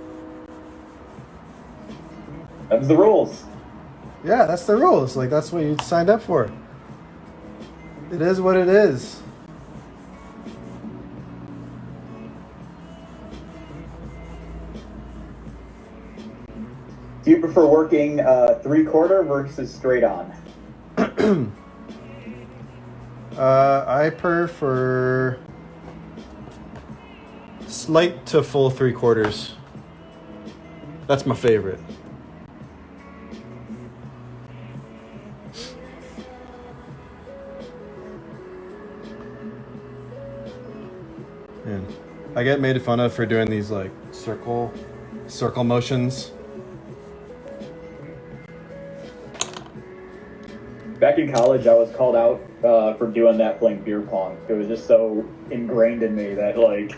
That's the rules. Yeah, that's the rules. Like, that's what you signed up for. It is what it is. Do you prefer working 3/4 versus straight on? I prefer slight to full 3/4. That's my favorite. And I get made fun of for doing these like circle motions. Back in college, I was called out for doing that playing beer pong. It was just so ingrained in me that like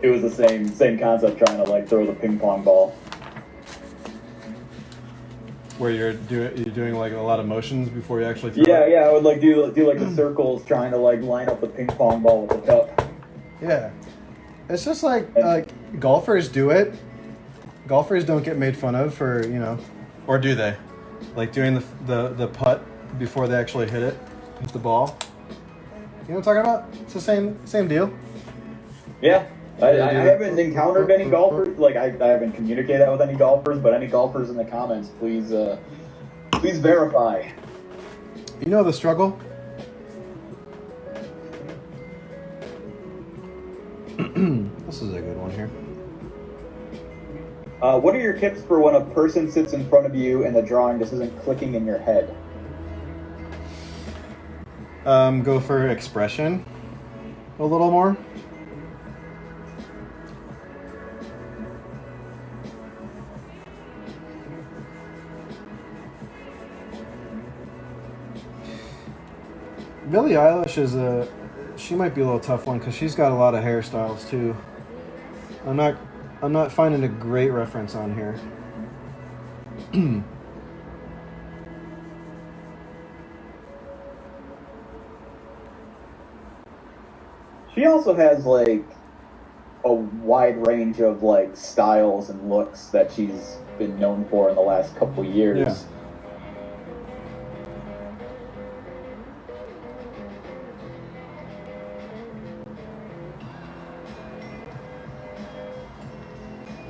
it was the same concept trying to like throw the ping pong ball. Where you're doing like a lot of motions before you actually throw it? Yeah, I would like do like the circles trying to like line up the ping pong ball with the cup. Yeah. It's just like golfers do it. Golfers don't get made fun of for, or do they? like doing the putt before they actually hit the ball. You know what I'm talking about? It's the same deal. Yeah. I haven't encountered any golfers, like I haven't communicated that with any golfers, but any golfers in the comments, please verify. You know the struggle? This is a good one here. What are your tips for when a person sits in front of you and the drawing just isn't clicking in your head? Go for expression a little more. Billie Eilish she might be a little tough one because she's got a lot of hairstyles too. I'm not finding a great reference on here. She also has like a wide range of like styles and looks that she's been known for in the last couple years. Yeah.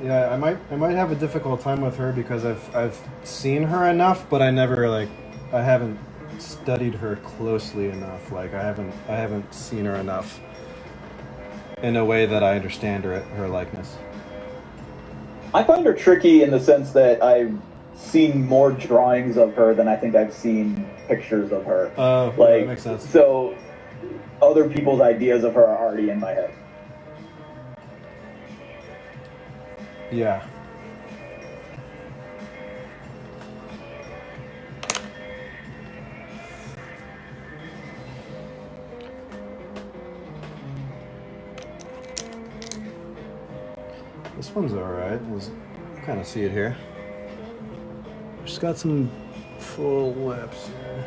Yeah, I might have a difficult time with her because I've seen her enough, but I haven't studied her closely enough. Like I haven't seen her enough in a way that I understand her likeness. I find her tricky in the sense that I've seen more drawings of her than I think I've seen pictures of her. That makes sense. So other people's ideas of her are already in my head. Yeah. This one's alright. Let's kind of see it here. She's got some full lips here.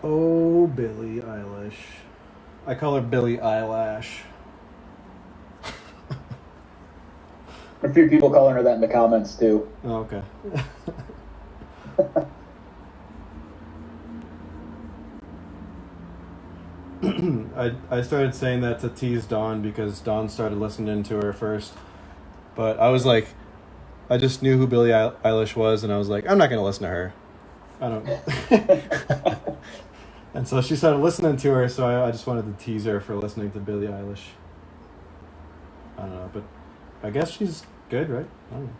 Oh, Billie Eilish. I call her Billie Eyelash. A few people calling her that in the comments too. Oh, okay. I started saying that to tease Dawn because Dawn started listening to her first. But I was like, I just knew who Billie Eilish was, and I was like, I'm not going to listen to her. I don't. And so she started listening to her, so I just wanted to tease her for listening to Billie Eilish. I don't know, but I guess she's good, right? I don't know.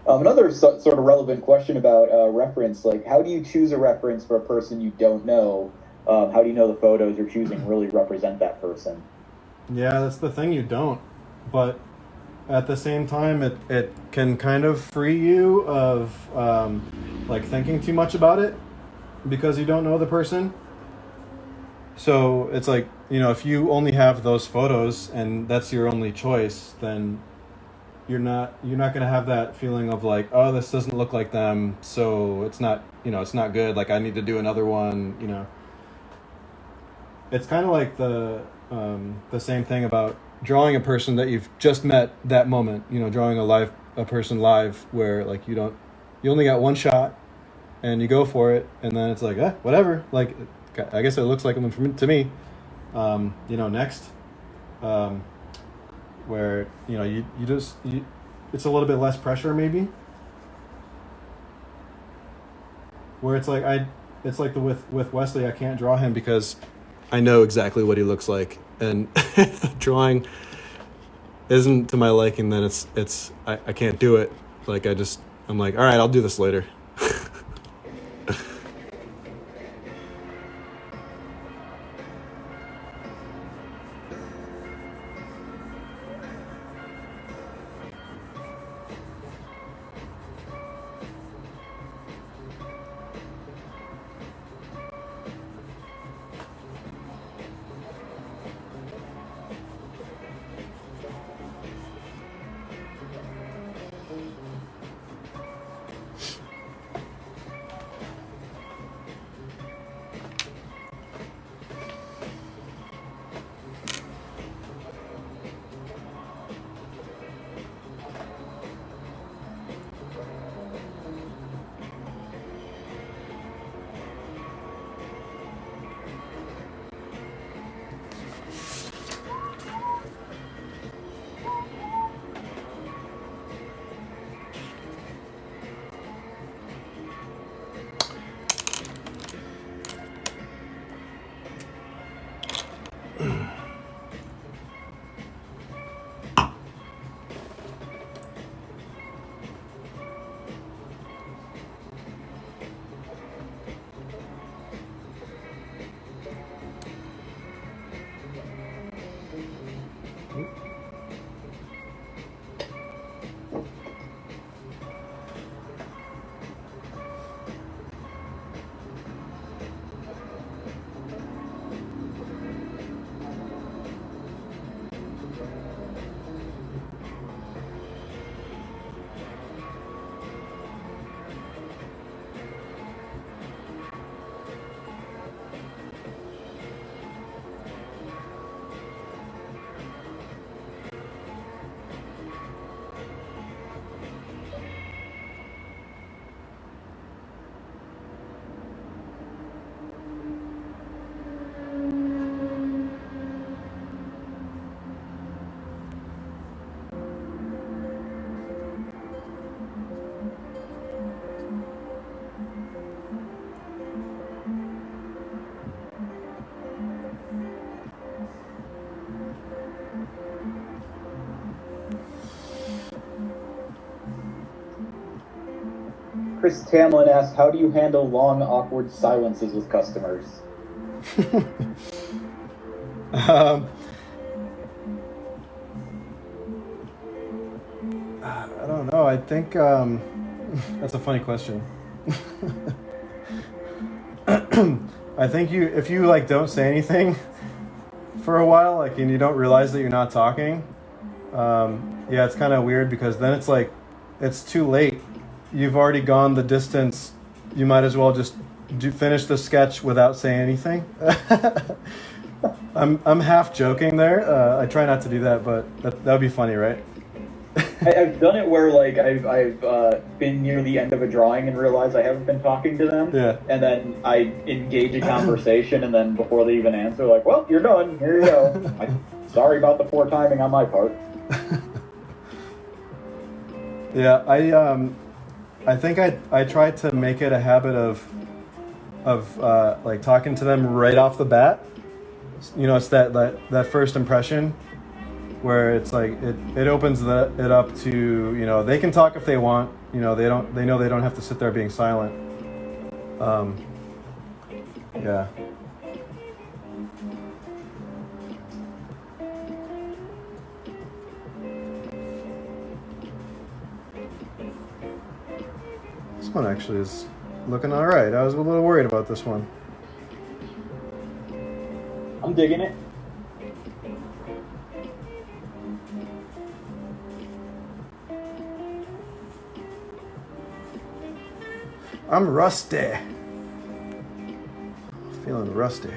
Another sort of relevant question about reference, like how do you choose a reference for a person you don't know? How do you know the photos you're choosing really represent that person? Yeah, that's the thing, you don't. But at the same time, it can kind of free you of like thinking too much about it because you don't know the person. So it's like, you know, if you only have those photos and that's your only choice, then you're not going to have that feeling of like, oh, this doesn't look like them, so it's not, you know, it's not good, like I need to do another one, you know. It's kind of like the same thing about drawing a person that you've just met that moment, you know, drawing a person live where like you only got one shot and you go for it and then it's like, whatever, like I guess it looks like them to me. You know, next, where, you know, you it's a little bit less pressure maybe, where it's like with Wesley, I can't draw him because I know exactly what he looks like, and the drawing isn't to my liking, then I can't do it. Like I'm like, all right, I'll do this later. Chris Tamlin asked, how do you handle long, awkward silences with customers? I don't know. I think that's a funny question. I think if you like don't say anything for a while, like, and you don't realize that you're not talking, yeah, it's kind of weird, because then it's like it's too late. You've already gone the distance. You might as well just finish the sketch without saying anything. I'm half joking there. I try not to do that, but that would be funny, right? I've done it where like I've been near the end of a drawing and realize I haven't been talking to them. Yeah. And then I engage a conversation, and then before they even answer, like, well, you're done. Here you go. Sorry about the poor timing on my part. Yeah, I think I try to make it a habit of like talking to them right off the bat. You know, it's that first impression where it's like it opens it up to, you know, they can talk if they want. You know, they know they don't have to sit there being silent. Yeah. This one actually is looking all right. I was a little worried about this one. I'm digging it. I'm rusty. Feeling rusty.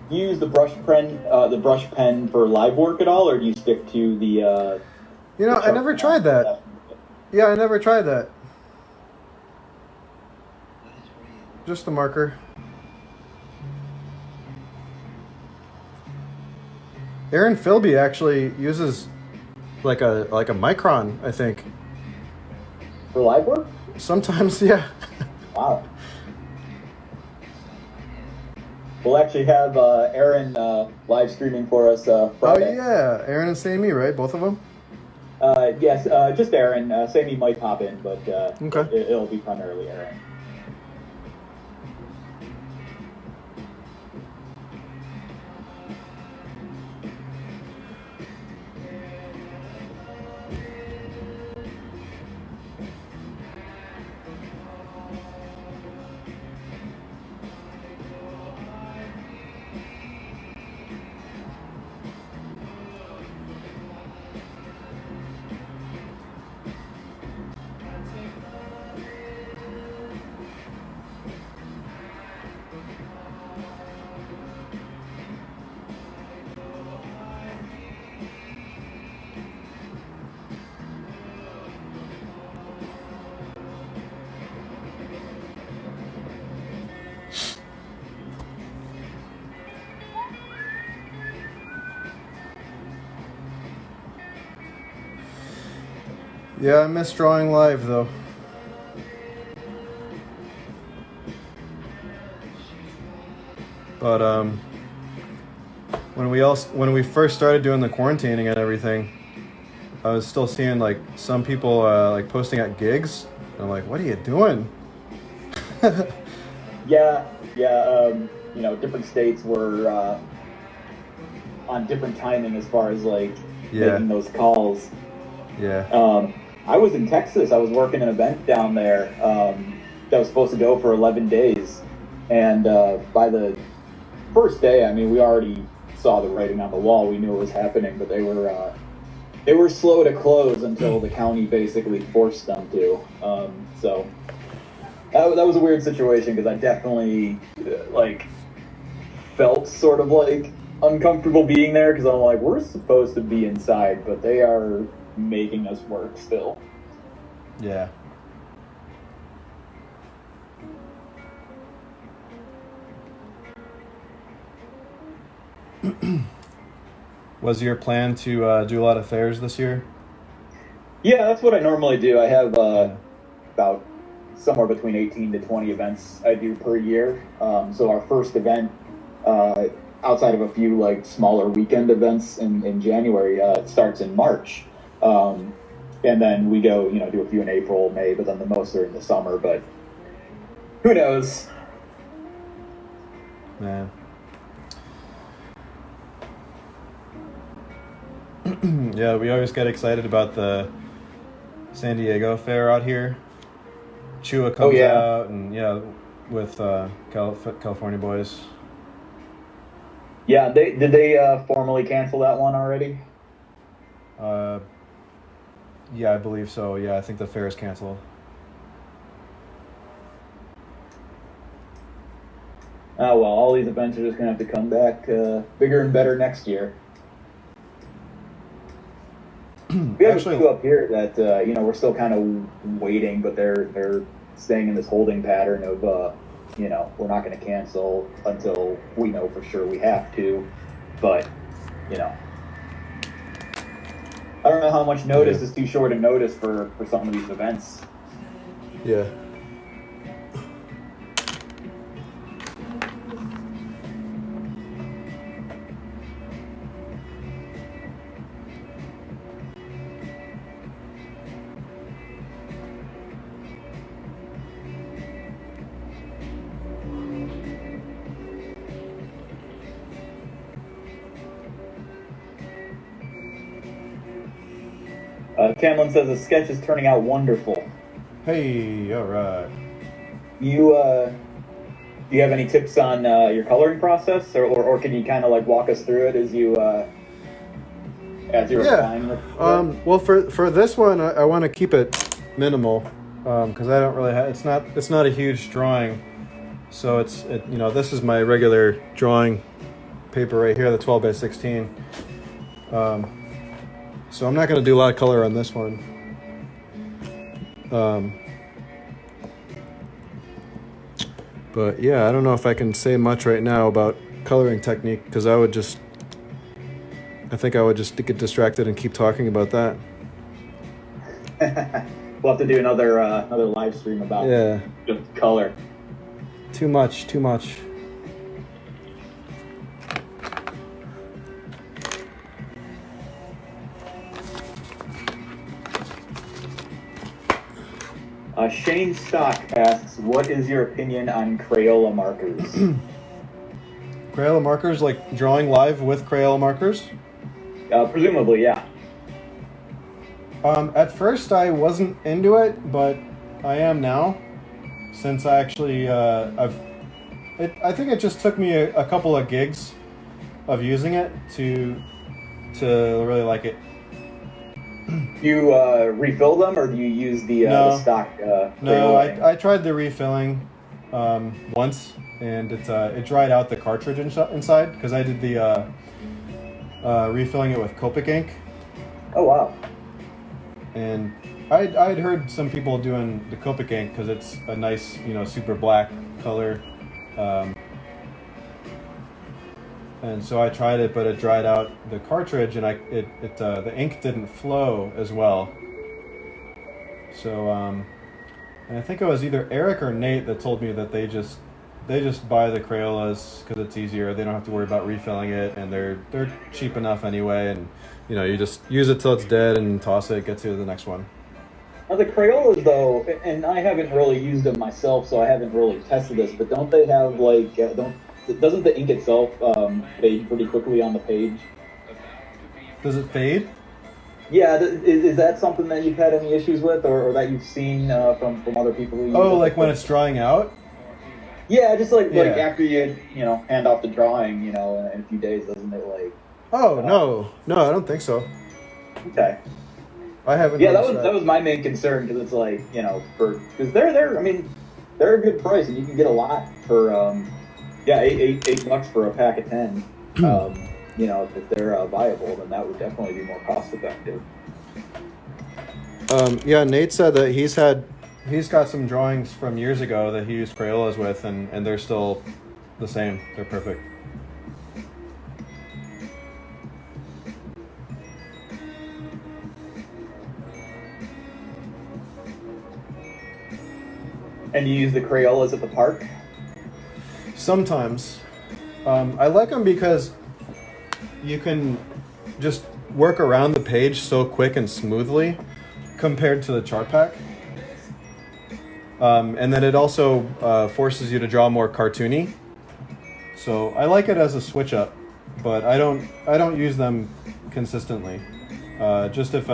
Do you use the brush pen for live work at all, or do you stick to the? You know, I never tried that. Yeah, I never tried that. Just the marker. Aaron Philby actually uses like a micron, I think. For live work? Sometimes, yeah. Wow. We'll actually have Aaron live streaming for us Oh Friday. yeah, Aaron and Sammy, right? Both of them. Yes, just Aaron. Sammy might pop in, but Okay. it'll be primarily Aaron. Yeah, I miss drawing live though. But when we first started doing the quarantining and everything, I was still seeing like some people like posting at gigs. I'm like, what are you doing? Yeah. Different states were on different timing as far as like Yeah. making those calls. Yeah. I was in Texas. I was working an event down there that was supposed to go for 11 days. And by the first day, I mean, we already saw the writing on the wall. We knew it was happening, but they were slow to close until the county basically forced them to. So that was a weird situation because I definitely felt sort of like uncomfortable being there because I'm like, we're supposed to be inside, but they are making us work still. Yeah. Was your plan to do a lot of fairs this year? Yeah, that's what I normally do. I have about somewhere between 18 to 20 events I do per year. So our first event, outside of a few like smaller weekend events in January, it starts in March. And then we go, do a few in April, May, but then the most are in the summer. But who knows? Man. Yeah, we always get excited about the San Diego fair out here. Chua comes out, and with California Boys. Yeah, did they formally cancel that one already? Yeah, I believe so. Yeah, I think the fair is canceled. Oh, well, all these events are just going to have to come back bigger and better next year. We have a few up here that, we're still kind of waiting, but they're staying in this holding pattern of, we're not going to cancel until we know for sure we have to. But, I don't know how much notice is too short a notice for some of these events. Yeah. Camlin says the sketch is turning out wonderful. Hey, all right. You do you have any tips on your coloring process, or can you kind of like walk us through it as you're applying it? Well, for this one, I want to keep it minimal because I don't really have. It's not a huge drawing, so this is my regular drawing paper right here, the 12 by 16. So I'm not going to do a lot of color on this one. But yeah, I don't know if I can say much right now about coloring technique because I think I would just get distracted and keep talking about that. We'll have to do another live stream about Yeah. just color. Too much. Shane Stock asks, "What is your opinion on Crayola markers?" Crayola markers, like drawing live with Crayola markers. Presumably, yeah. At first I wasn't into it, but I am now. Since I actually, I think it just took me a couple of gigs of using it to really like it. Do you refill them, or do you use the stock? No, Crayola? I tried the refilling once, and it dried out the cartridge inside because I did the refilling it with Copic ink, Oh wow. and I'd heard some people doing the Copic ink because it's a nice, super black color, and so I tried it, but it dried out the cartridge, and the ink didn't flow as well. So and I think it was either Eric or Nate that told me that they just buy the Crayolas because it's easier. They don't have to worry about refilling it, and they're cheap enough anyway. And you just use it till it's dead and toss it, get to the next one. Now the Crayolas, though, and I haven't really used them myself, so I haven't really tested this. But don't they have doesn't the ink itself fade pretty quickly on the page? Does it fade? Yeah, is that something that you've had any issues with, or that you've seen from other people who use Oh, it? like when it's drying out? Yeah, just like Yeah. after you hand off the drawing, in a few days, doesn't it Oh no, I don't think so. Okay. I haven't. Yeah, noticed that was my main concern because it's because they're they're a good price and you can get a lot for $8 for a pack of 10. If they're viable, then that would definitely be more cost effective. Yeah, Nate said that he's got some drawings from years ago that he used Crayolas with, and they're still the same. They're perfect. And you use the Crayolas at the park? Sometimes. I like them because you can just work around the page so quick and smoothly compared to the chart pack. And then it also forces you to draw more cartoony. So I like it as a switch up, but I don't use them consistently. Just if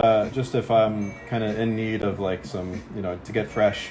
I'm kind of in need of like some, to get fresh.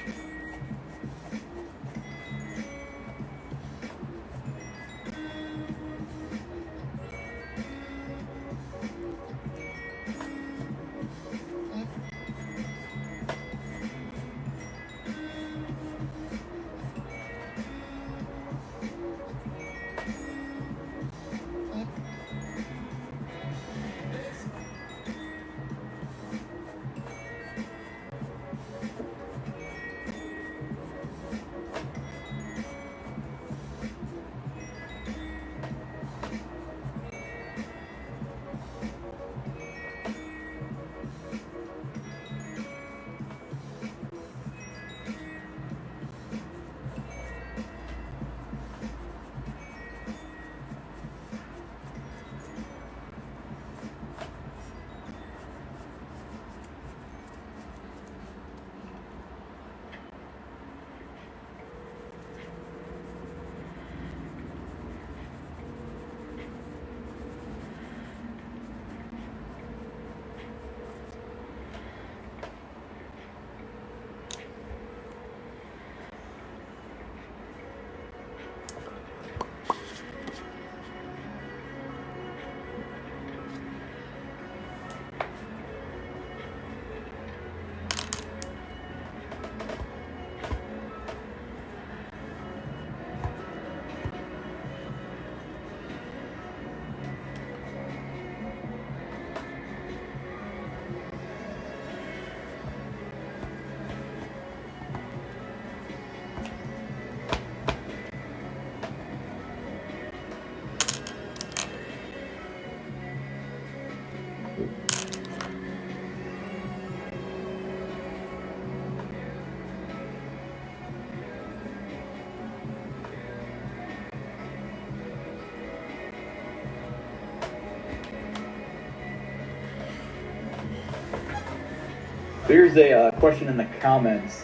Here's a question in the comments.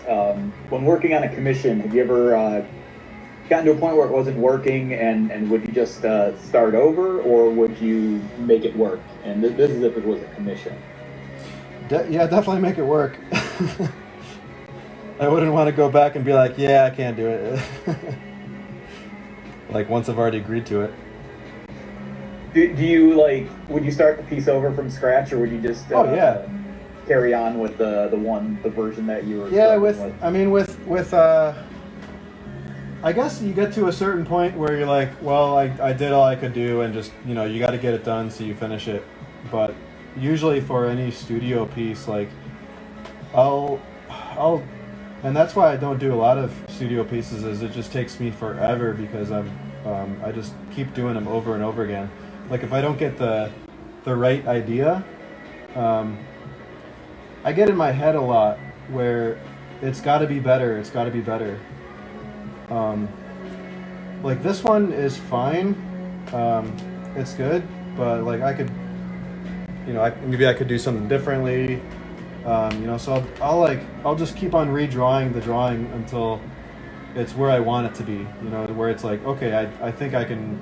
When working on a commission, have you ever gotten to a point where it wasn't working, and would you just start over, or would you make it work? And this is if it was a commission. Yeah, definitely make it work. I wouldn't want to go back and be like, yeah, I can't do it. Like once I've already agreed to it. Do you would you start the piece over from scratch, or would you just carry on with the version that you were with I guess you get to a certain point where you're like, well, I did all I could do, and just, you got to get it done so you finish it. But usually for any studio piece, like I'll and that's why I don't do a lot of studio pieces, is it just takes me forever, because I just keep doing them over and over again. Like if I don't get the right idea, I get in my head a lot where it's got to be better. It's got to be better. Like this one is fine. It's good, but like I could, maybe I could do something differently. So I'll just keep on redrawing the drawing until it's where I want it to be. Where it's like, okay, I think I can,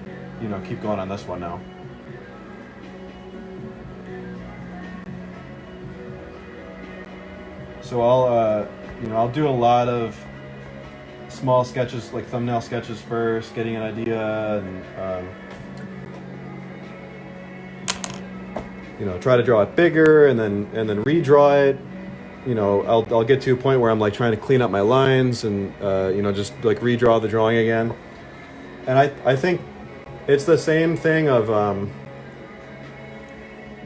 keep going on this one now. So I'll do a lot of small sketches, like thumbnail sketches first, getting an idea, and try to draw it bigger, and then redraw it. I'll get to a point where I'm like trying to clean up my lines, and just like redraw the drawing again. And I think it's the same thing of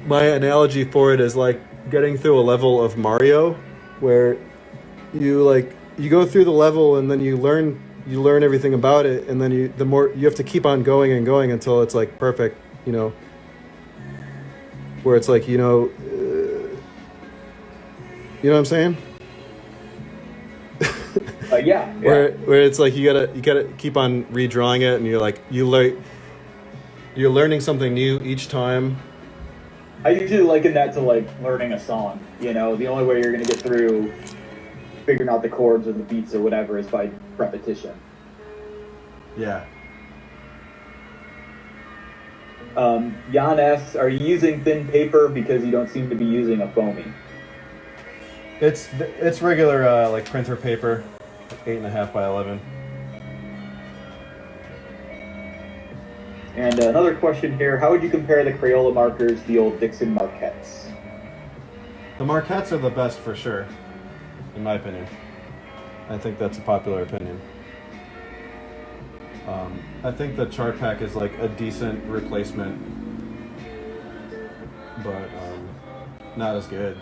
my analogy for it is like getting through a level of Mario, where you go through the level and then you learn everything about it, and then the more you have to keep on going and going until it's like perfect, where it's like, you know what I'm saying? Yeah. Where it's like you gotta keep on redrawing it, and you're learning something new each time. I usually liken that to like learning a song. The only way you're gonna get through figuring out the chords or the beats or whatever is by repetition. Yeah. Jan asks, are you using thin paper because you don't seem to be using a foamy? It's regular like printer paper, 8.5 by 11. And another question here, how would you compare the Crayola markers to the old Dixon Marquettes? The Marquettes are the best for sure, in my opinion. I think that's a popular opinion. I think the Chart Pack is like a decent replacement, but not as good.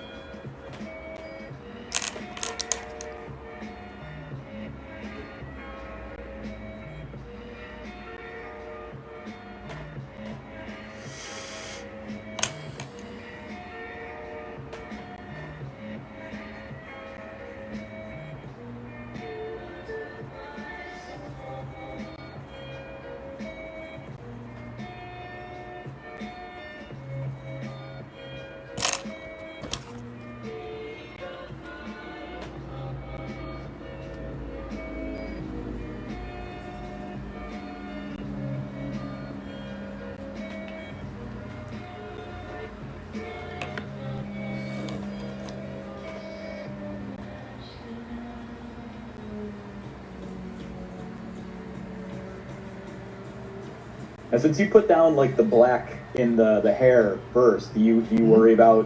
Now, since you put down like the black in the hair first, do you worry about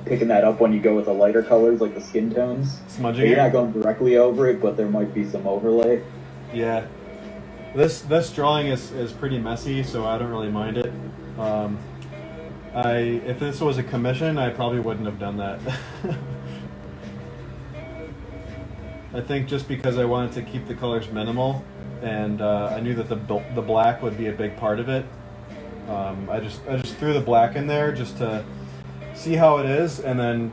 picking that up when you go with the lighter colors, like the skin tones? Smudging so you're it? not going directly over it, but there might be some overlay. Yeah. This drawing is pretty messy, so I don't really mind it. If this was a commission, I probably wouldn't have done that. I think just because I wanted to keep the colors minimal, and I knew that the black would be a big part of it. I just threw the black in there just to see how it is, and then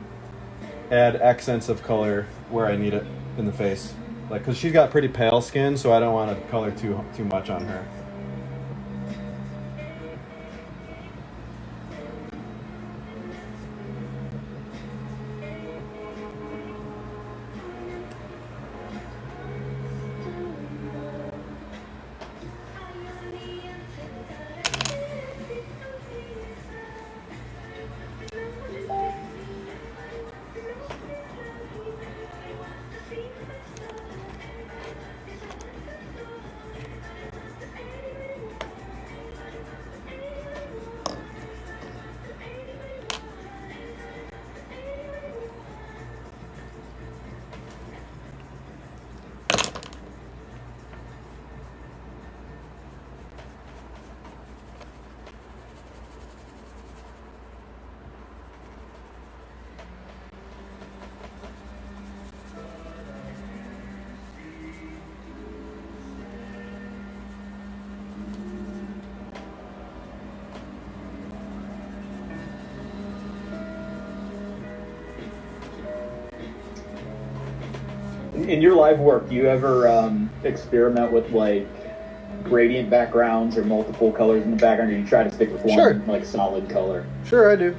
add accents of color where I need it in the face. Like, because she's got pretty pale skin, so I don't want to color too much on her. In your live work, do you ever experiment with like gradient backgrounds or multiple colors in the background, or you try to stick with one Sure. like solid color? Sure, I do.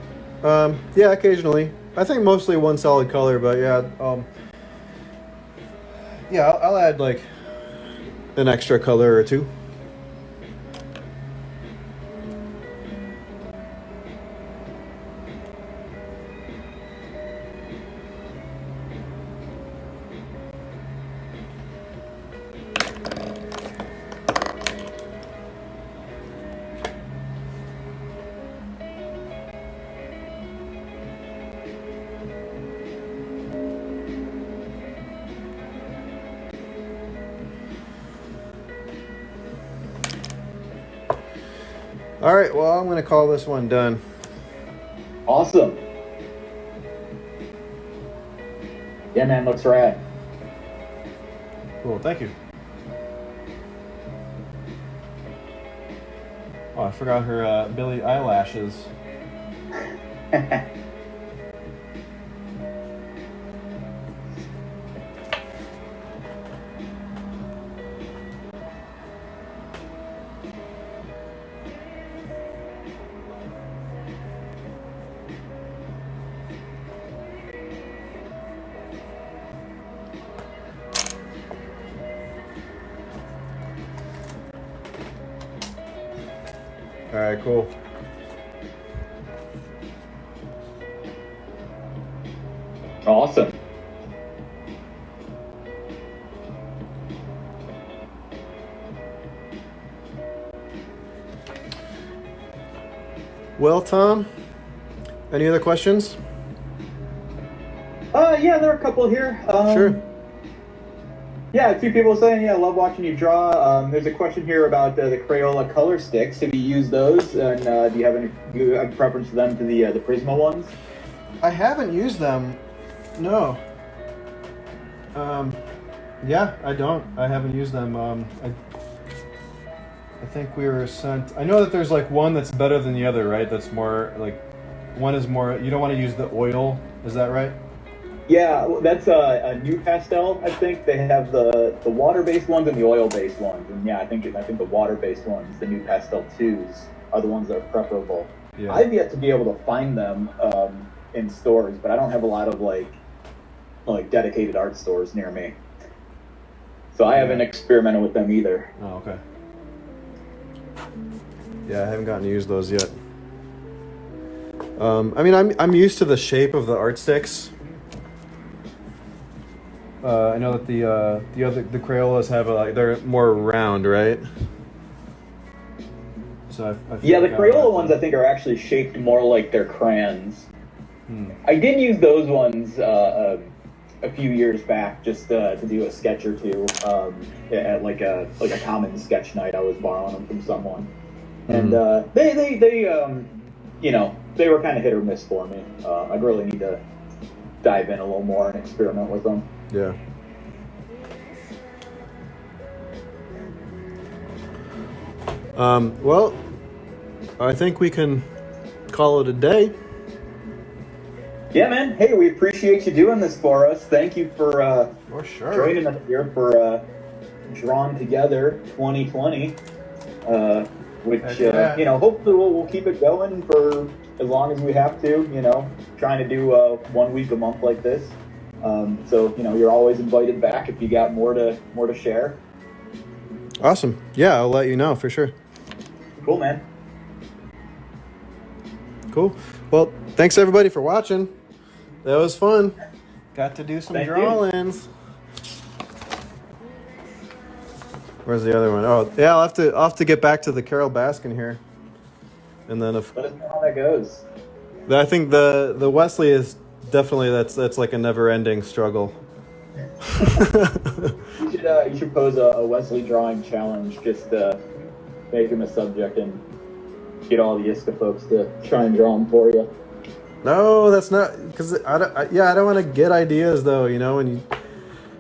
Yeah, occasionally. I think mostly one solid color, but yeah, yeah, I'll add like an extra color or two. All right, well, I'm going to call this one done. Awesome. Yeah, man, looks rad. Cool, thank you. Oh, I forgot her Billie eyelashes. All right, cool. Awesome. Well, Tom, any other questions? Yeah, there are a couple here. Sure. Yeah, a few people saying, yeah, I love watching you draw. There's a question here about the Crayola color sticks. Have you used those? And do you have a preference for them to the Prisma ones? I haven't used them. No. Yeah, I don't. I haven't used them. I think we were sent. I know that there's like one that's better than the other, right? That's more like one is more. You don't want to use the oil. Is that right? Yeah, that's a new pastel. I think they have the water-based ones and the oil-based ones. And yeah, I think the water-based ones, the new pastel 2s, are the ones that are preferable. Yeah. I've yet to be able to find them in stores, but I don't have a lot of like dedicated art stores near me, so I haven't experimented with them either. Oh, okay. Yeah, I haven't gotten to use those yet. I mean, I'm used to the shape of the art sticks. I know that the Crayolas have they're more round, right? So I feel Yeah, the like Crayola ones I think are actually shaped more like their crayons. I did use those ones a few years back just to do a sketch or two at like a common sketch night. I was borrowing them from someone, and they you know, they were kind of hit or miss for me. I'd really need to dive in a little more and experiment with them. Yeah. Well, I think we can call it a day. Yeah, man. Hey, we appreciate you doing this for us. Thank you for For sure. joining us here for Drawn Together 2020, which Heck yeah. you know, hopefully we'll keep it going for as long as we have to. You know, trying to do 1 week a month like this. So you know, you're always invited back if you got more to share. Awesome. Yeah, I'll let you know for sure. Cool, man. Cool. Well, thanks everybody for watching. That was fun. Got to do some Thank you. drawings. Where's the other one? Oh, yeah, I'll have to get back to the Carol Baskin here. And then if Let us know how that goes. I think the Wesley is definitely that's like a never-ending struggle. You should pose a Wesley drawing challenge. Just make him a subject and get all the ISCA folks to try and draw them for you. No, that's not because I don't want to get ideas though. You know, and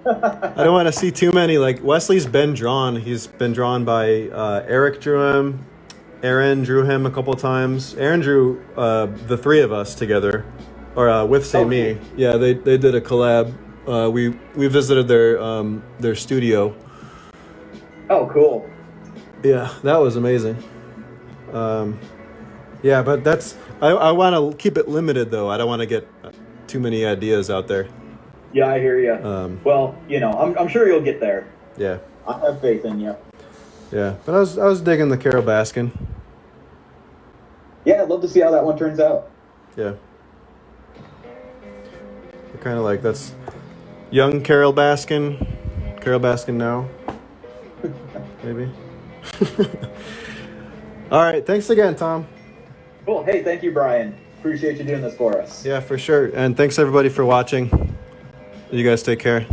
I don't want to see too many. Like Wesley's been drawn. He's been drawn by Eric drew him. Aaron drew him a couple times. Aaron drew the three of us together, or with Say Oh, Me. cool. Yeah, they did a collab we visited their studio. Oh, cool. Yeah, that was amazing. Yeah, but I want to keep it limited though. I don't want to get too many ideas out there. Yeah, I hear you. Well, I'm sure you'll get there. Yeah, I have faith in you. yeah. But I was digging the Carol Baskin. Yeah, I'd love to see how that one turns out. Yeah. Kind of like that's young Carol Baskin now, maybe. All right, thanks again, Tom. Cool. Hey, thank you, Brian. Appreciate you doing this for us. Yeah, for sure. And thanks everybody for watching. You guys take care.